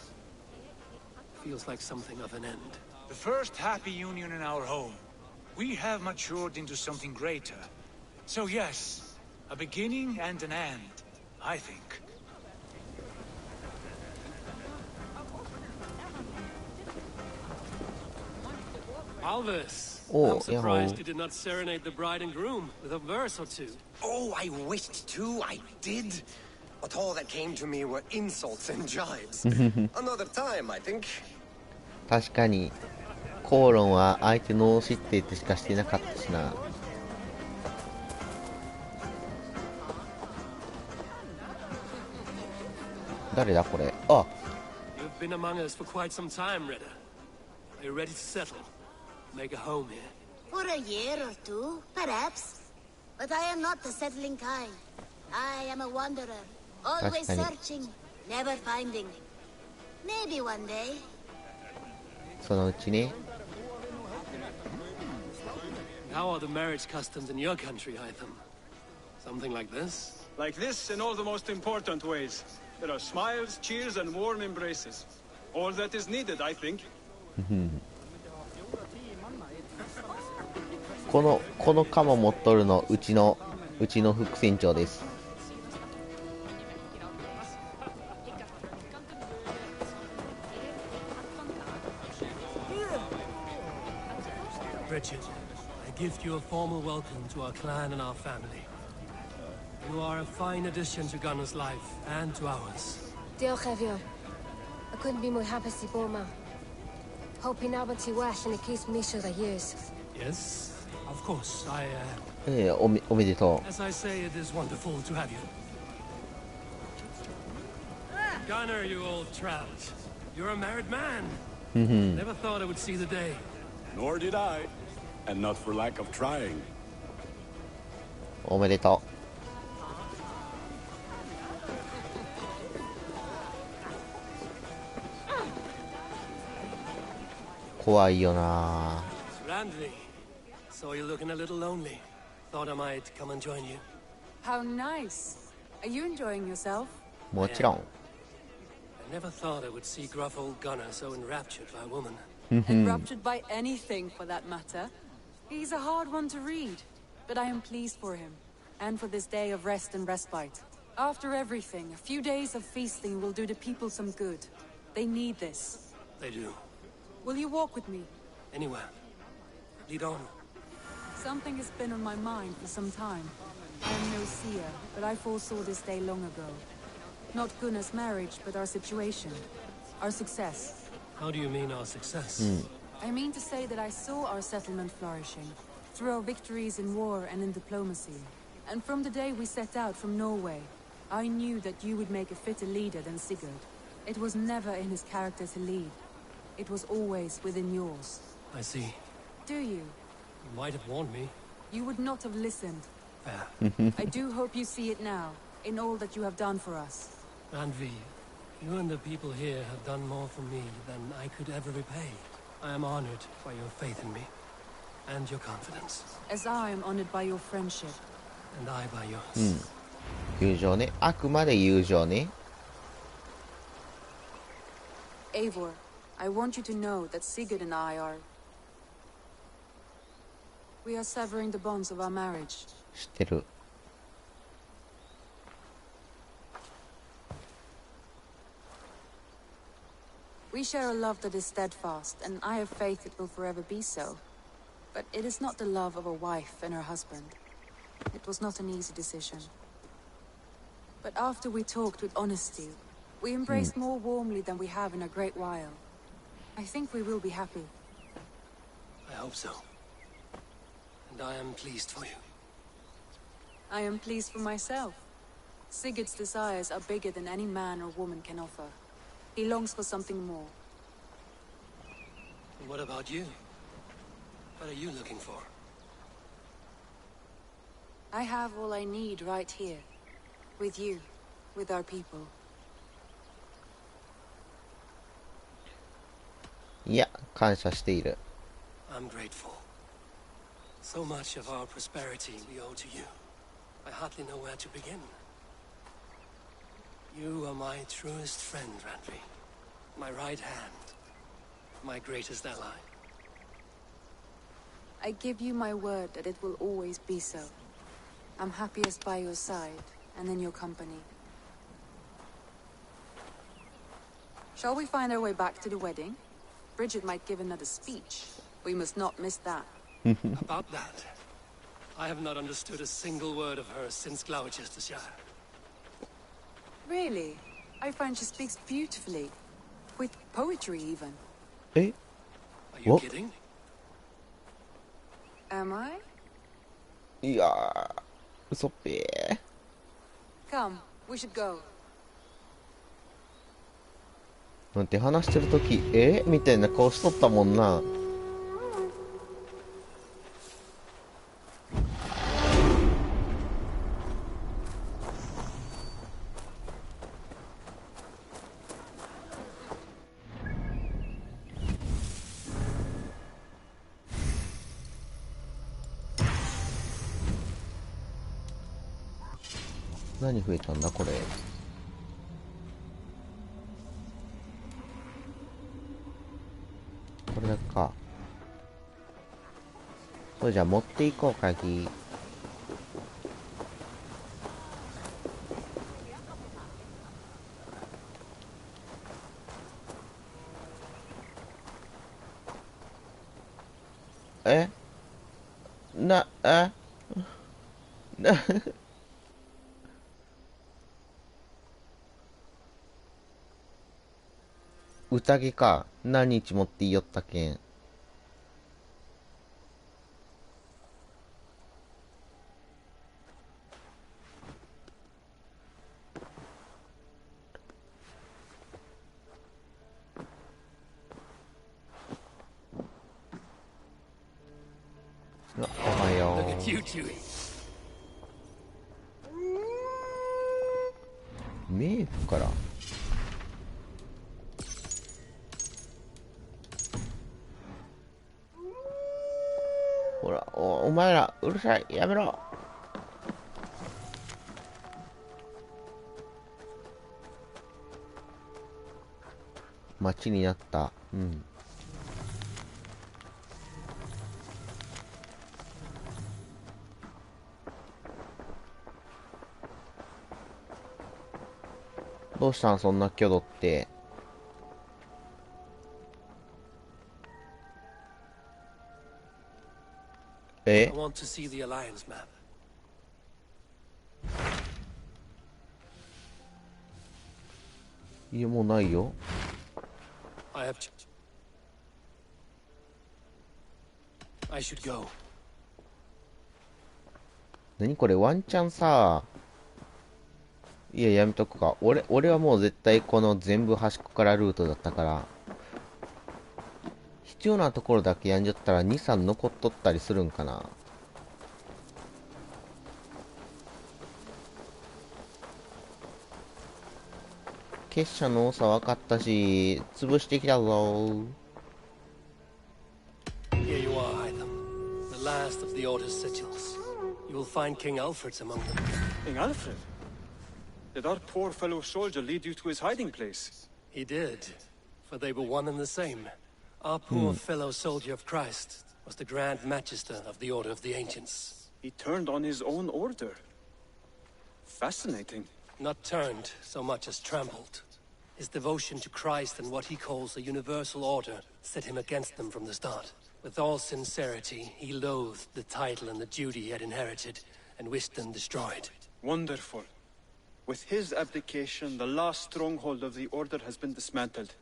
feels like something of an end. The first happy union in our home. We have matured into something greater. So yes, a beginning and an end, I think. Alvis, Oh, I'm surprised yeah. you did not serenade the bride and groom with a verse or two. Oh, I wished to, I did. but all that came to me were insults and jibes. Another time, I think. 確かに口論は相手の知ってってしかしてなかったしな。誰だこれ。あ、 You've been among us for quite some time, Redder. Are you ready to settle? Make a home here? For a year or two, perhaps. But I am not the settling kind. I am a wanderer, always searching, never finding. Maybe one day. そのうちね。 How are the marriage customs in your country, Hytham? Something like this? Like this in all the most important ways. There are smiles, cheers, and warm embraces. All that is needed, I think. この鎌持っとるのうちの副船長です。Richard, I gift you a formal welcome to our clan and our family. You are a fine addition to Gunner's life and to ours. Diolch efio. I couldn't be more happy to bo ma. Hoping now but well in a case miso the years. Yes, of course. I おめでと as I say, it is wonderful to have you. Gunner, you old trout. You're a married man. Never thought I would see the day. Nor did I. And not for lack of trying. う。おめでとう。怖いよな。 Randvi, saw you looking a little lonely. Thought I might come and join you. How nice. Are you enjoying yourself? もちろん。 I never thought I would see gruff old Gunner so enraptured by a woman. Enraptured by anything, for that matter. He's a hard one to read, but I am pleased for him, and for this day of rest and respite. After everything, a few days of feasting will do the people some good. They need this. They do. Will you walk with me? Anywhere. Lead on. Something has been on my mind for some time. I am no seer, but I foresaw this day long ago. Not Gunnar's marriage, but our situation. Our success. How do you mean our success? I mean to say that I saw our settlement flourishing, through our victories in war and in diplomacy. And from the day we set out from Norway, I knew that you would make a fitter leader than Sigurd. It was never in his character to lead. It was always within yours. I see. Do you? You might have warned me. You would not have listened. Fair. I do hope you see it now, in all that you have done for us. Randvi, you and the people here have done more for me than I could ever repay. I am honored by your faith in me, and your confidence. As I am honored by your friendship. And I by yours. 友情ね。あくまで友情ね。 Eivor, I want you to know that Sigurd and I are... We are severing the bonds of our marriage. 知ってる。 We share a love that is steadfast, and I have faith it will forever be so. But it is not the love of a wife and her husband. It was not an easy decision. But after we talked with honesty, we embraced more warmly than we have in a great while. I think we will be happy. I hope so. And I am pleased for you. I am pleased for myself. Sigurd's desires are bigger than any man or woman can offer. He longs for something more. And what about you? What are you looking for? I have all I need right here. With you. With our people. いや、感謝している。 I'm grateful. So much of our prosperity we owe to you. I hardly know where to begin. You are my truest friend, Randvi. My right hand. My greatest ally. I give you my word that it will always be so. I'm happiest by your side, and in your company. Shall we find our way back to the wedding? Bridget might give another speech. We must not miss that. About that, I have not understood a single word of hers since Gloucestershire. Really? I find she speaks beautifully. With poetry, even. え Are you kidding? Am I? いやー、嘘っぺー。Come, we should go. なんて話してるとき、みたいな顔しとったもんな。何増えたんだこれ。これだけか。それじゃあ持っていこう、鍵。な宴か。何日持っていいよったけん。おはよう。冥府から。ほら、お前らうるさい、やめろ。街になった。うん。どうしたんそんな挙動って。I want to see the Alliance map. いや、もうないよ。I should go. 何これ、ワンチャンさ。いや、やめとくか。俺はもう絶対この全部端っこからルートだったから。必要なところだけやんじゃったら2、3残っとったりするんかな。結社の多さ分かったし、潰してきたぞ。 Here you are, Hytham. The last of the Order's sigils. You will find King Alfred's among them. King Alfred? Did our poor fellow soldier lead you to his hiding place? He did, for they were one and the same. Our poor fellow soldier of Christ was the Grand Magister of the Order of the Ancients. He turned on his own order. Fascinating. Not turned so much as trampled. His devotion to Christ and what he calls a universal order set him against them from the start. With all sincerity, he loathed the title and the duty he had inherited, and wished them destroyed. Wonderful. With his abdication, the last stronghold of the Order has been dismantled.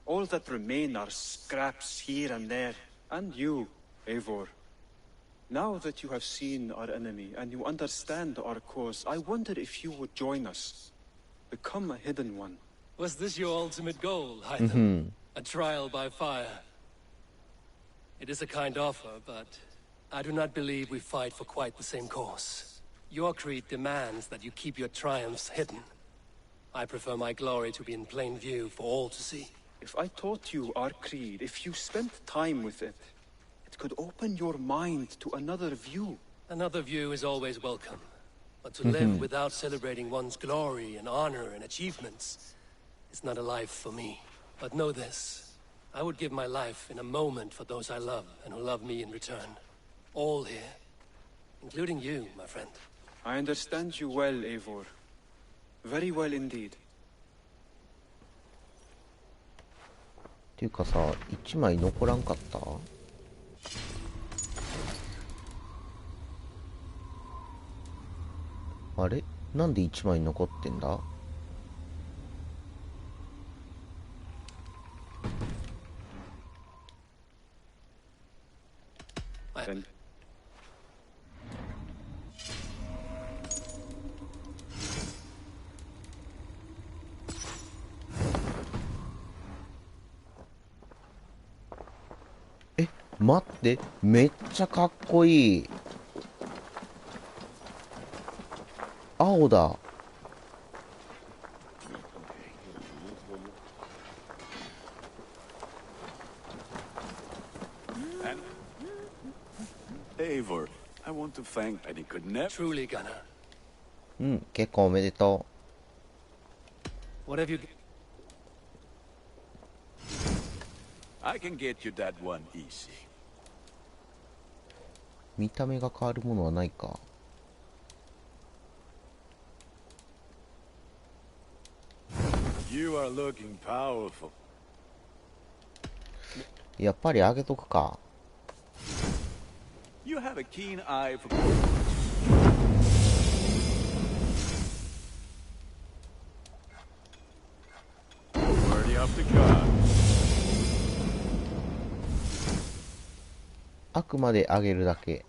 All that remain are scraps here and there. And you, Eivor. Now that you have seen our enemy and you understand our cause, I wonder if you would join us. Become a hidden one. Was this your ultimate goal, Hytham? A trial by fire? It is a kind offer, but I do not believe we fight for quite the same cause. Your creed demands that you keep your triumphs hidden. I prefer my glory to be in plain view for all to see. If I taught you our creed, if you spent time with it, it could open your mind to another view. Another view is always welcome. But to live without celebrating one's glory and honor and achievements is not a life for me. But know this. I would give my life in a moment for those I love and who love me in return. All here. Including you, my friend. I understand you well, Eivor. Very well indeed. っていうかさ、1枚残らんかった？あれ？なんで1枚残ってんだ？待って、めっちゃかっこいい。青だ。Eivor, I want to thank and he could never. Truly, Gunnar. うん、結構おめでと What have you... I can get you that one easy. う。見た目が変わるものはないか。You are looking powerful. やっぱりあげとくか。You have a keen eye for. Worthy of the gods. あくまであげるだけ。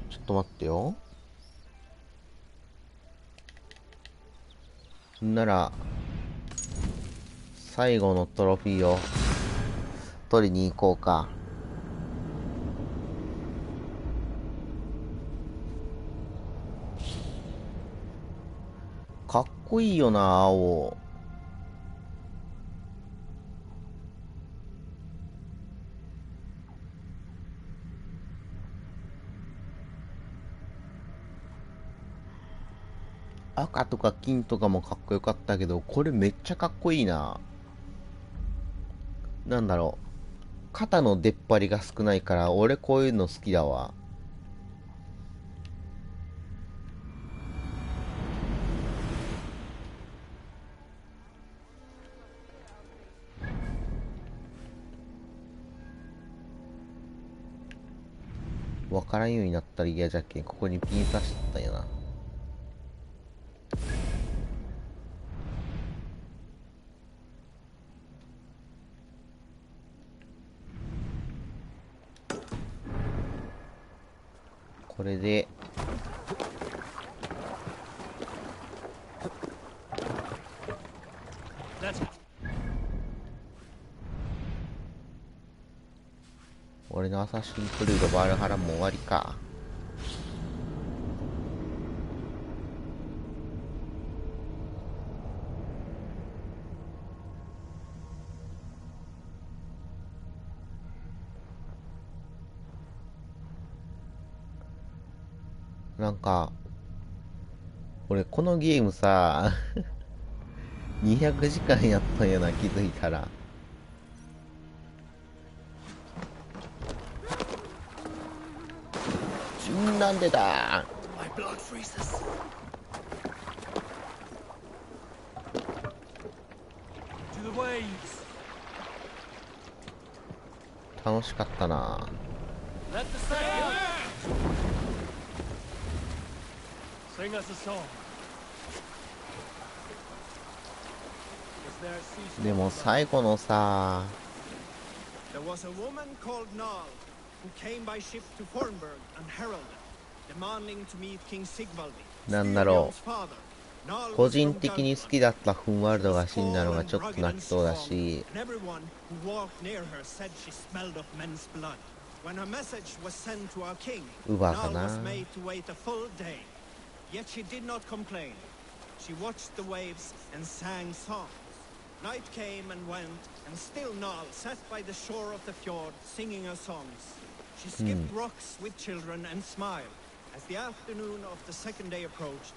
ちょっと待ってよ。なら最後のトロフィーを取りに行こうか。かっこいいよな、青。赤とか金とかもかっこよかったけど、これめっちゃかっこいいな。なんだろう。肩の出っ張りが少ないから、俺こういうの好きだわ。わからんようになったら嫌じゃっけん、ここにピン刺しとったんやな。これで俺のアサシンクリードヴァルハラも終わりか。なんか俺このゲームさ200時間やったんやな、気づいたら。なんでだ。 My blood freezes. To the waves. 楽しかったな。 Let the sack Sing us a song. Is there a sea でも最後のさ、 There was a woman called Nal who came by ship to Fornburg and heralded, demanding to meet King Sigvaldi. なんだろう。個人的に好きだったフンワルドが死んだのがちょっと泣きそうだし、 And everyone who walked near her said she smelled of men's blood. When her message was sent to our king, ウバ Nal かな。 was made to wait a full day. Yet she did not complain. She watched the waves and sang songs. Night came and went, and still Nal sat by the shore of the fjord singing her songs. She skipped rocks with children and smiled. As the afternoon of the second day approached,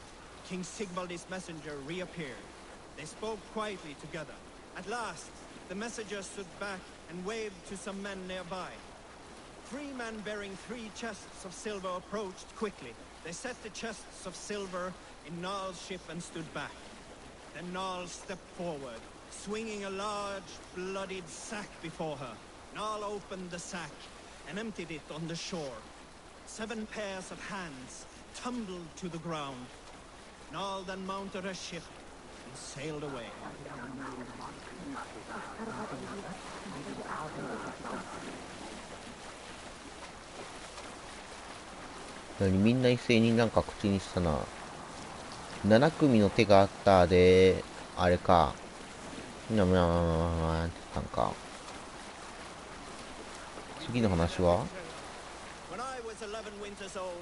King Sigvaldi's messenger reappeared. They spoke quietly together. At last, the messenger stood back and waved to some men nearby. 3 men bearing 3 chests of silver approached quickly. They set the chests of silver in Nal's ship and stood back. Then Nal stepped forward, swinging a large, bloodied sack before her. Nal opened the sack and emptied it on the shore. 7 pairs of hands tumbled to the ground. Nal then mounted her ship and sailed away. みんな一斉になんか口にしたな。7組の手があったで、あれか。って言ったんか。次の話は When I was 11 winters old,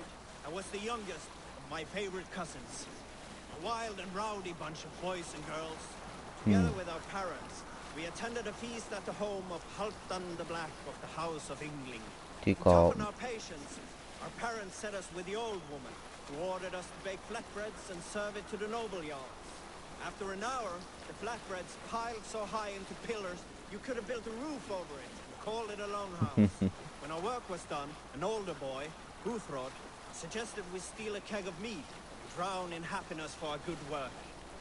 I was the youngest of my favorite cousins. A wild and rowdy bunch of boys and girls. Together with our parents, we attended a feast at the home of Halfdan the Black of the House of Yngling. To toughen our patience, our parents set us with the old woman, who ordered us to bake flatbreads and serve it to the noble jarls. After an hour, the flatbreads piled so high into pillars, you could have built a roof over it and called it a longhouse. When our work was done, an older boy, Guthrod, suggested we steal a keg of mead and drown in happiness for our good work.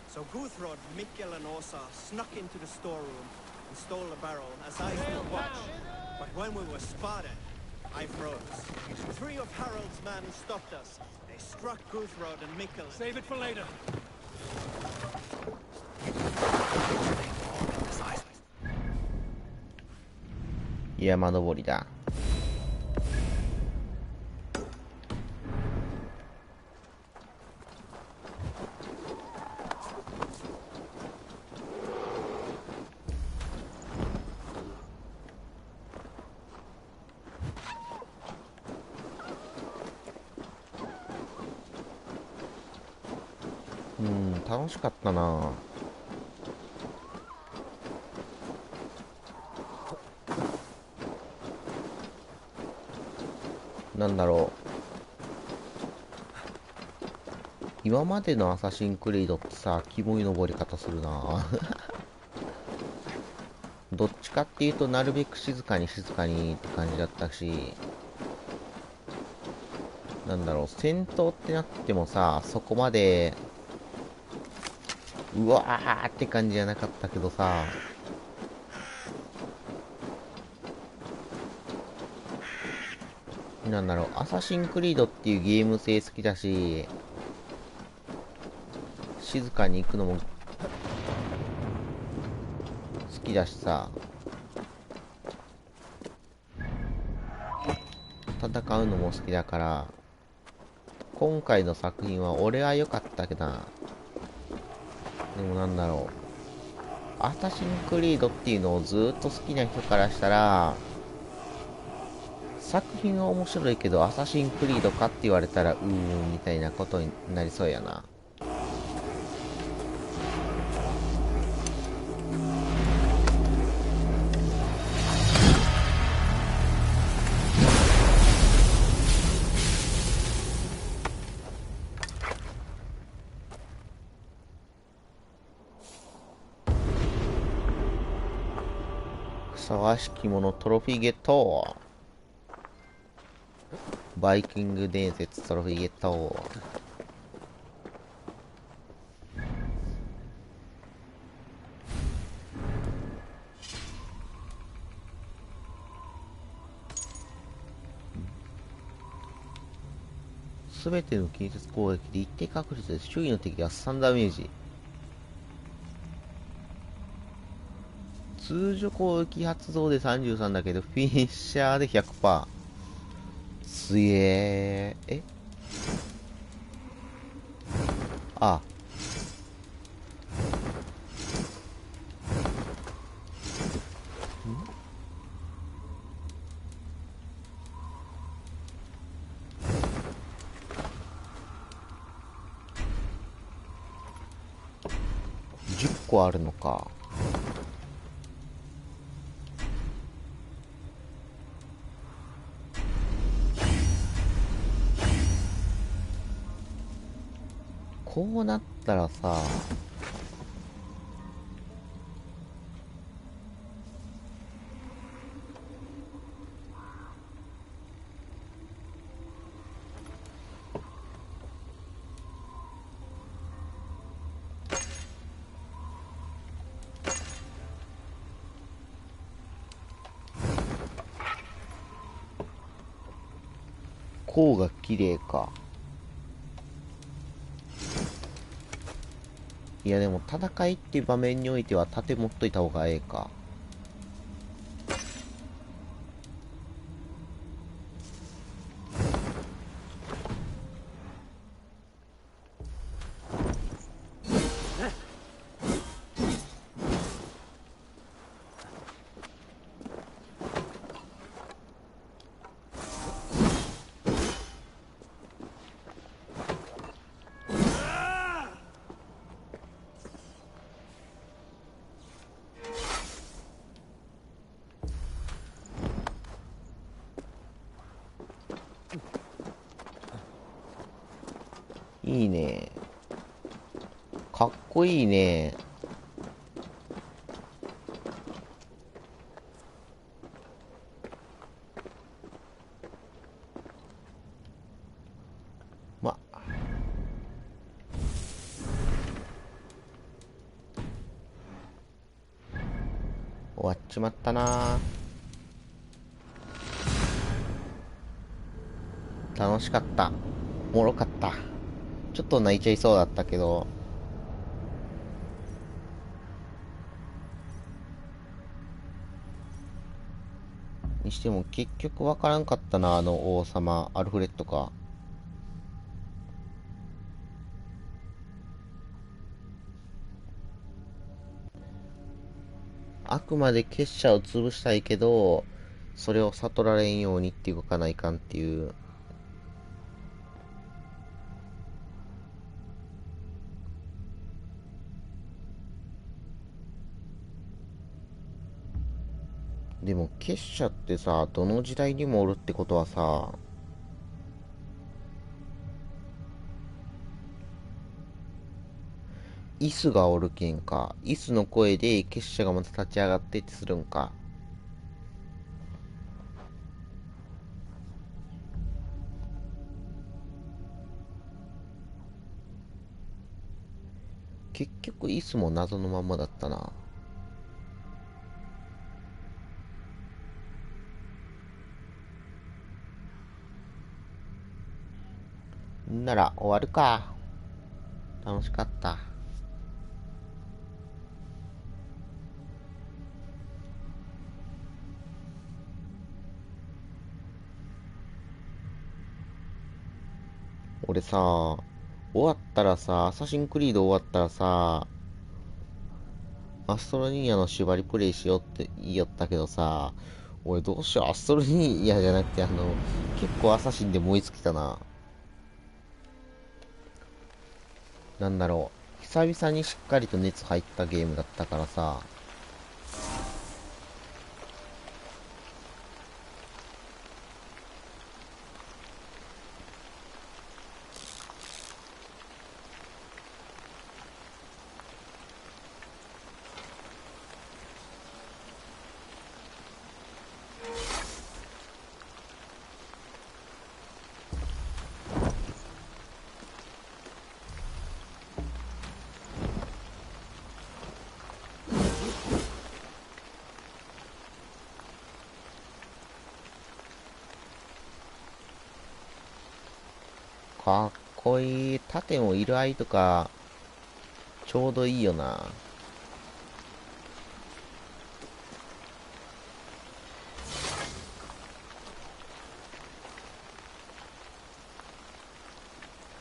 So Guthrod, Mikkel and Åsa snuck into the storeroom and stole a barrel as I stood watch. But when we were spotted, I froze. 3 of Harald's men stopped us. They struck Guthrod and Mikkel. Save it for later. 山登りだ。楽しかったな。なんだろう。今までのアサシンクリードってさ、キモい登り方するな。どっちかっていうと、なるべく静かにって感じだったし、なんだろう、戦闘ってなってもさ、そこまで、うわーって感じじゃなかったけどさ、なんだろう、アサシンクリードっていうゲーム性好きだし、静かに行くのも好きだしさ、戦うのも好きだから、今回の作品は俺は良かったけどな。でもなんだろう、アサシンクリードっていうのをずーっと好きな人からしたら、作品は面白いけどアサシンクリードかって言われたらみたいなことになりそうやな。ふさわしきものトロフィーゲット。バイキング伝説トロフィーゲット。すべての近接攻撃で一定確率で周囲の敵が3ダメージ。通常攻撃発動で33だけど、フィニッシャーで 100%。すげえ。え？あ。10個あるのか。こうなったらさ、こうが綺麗か。いやでも戦いっていう場面においては盾持っといた方がええか。いいね。かっこいいね。ま、終わっちまったな。楽しかった。おもろかった。ちょっと泣いちゃいそうだったけど、にしても結局わからんかったな、あの王様、アルフレッドか。あくまで結社を潰したいけど、それを悟られんようにって動かないかんっていう。でも結社ってさ、どの時代にもおるってことはさ、イスがおるけんか。イスの声で結社がまた立ち上がってってするんか。結局イスも謎のまんまだったな。なら終わるか。楽しかった。俺さ、終わったらさ、アサシンクリード終わったらさ、アストロニーヤの縛りプレイしようって言いよったけどさ、俺どうしよう、アストロニーヤじゃなくて結構アサシンで燃え尽きたな。なんだろう、久々にしっかりと熱入ったゲームだったからさ、かっこいい。盾も色合いとか、ちょうどいいよな。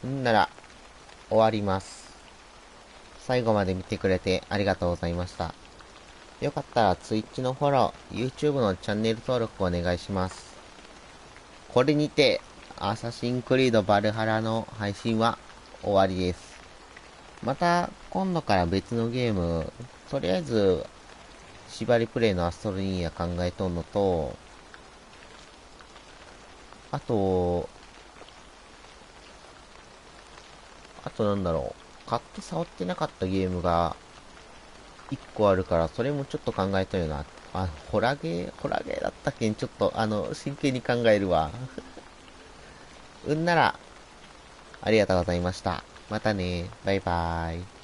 んなら、終わります。最後まで見てくれてありがとうございました。よかったら Twitch のフォロー、YouTube のチャンネル登録お願いします。これにて、アサシンクリードバルハラの配信は終わりです。また、今度から別のゲーム、とりあえず、縛りプレイのアストロニーヤ考えとんのと、あとなんだろう、買って触ってなかったゲームが1個あるから、それもちょっと考えたよな。ホラゲーだったけん、ちょっと真剣に考えるわ。うんなら、ありがとうございました。またね、バイバーイ。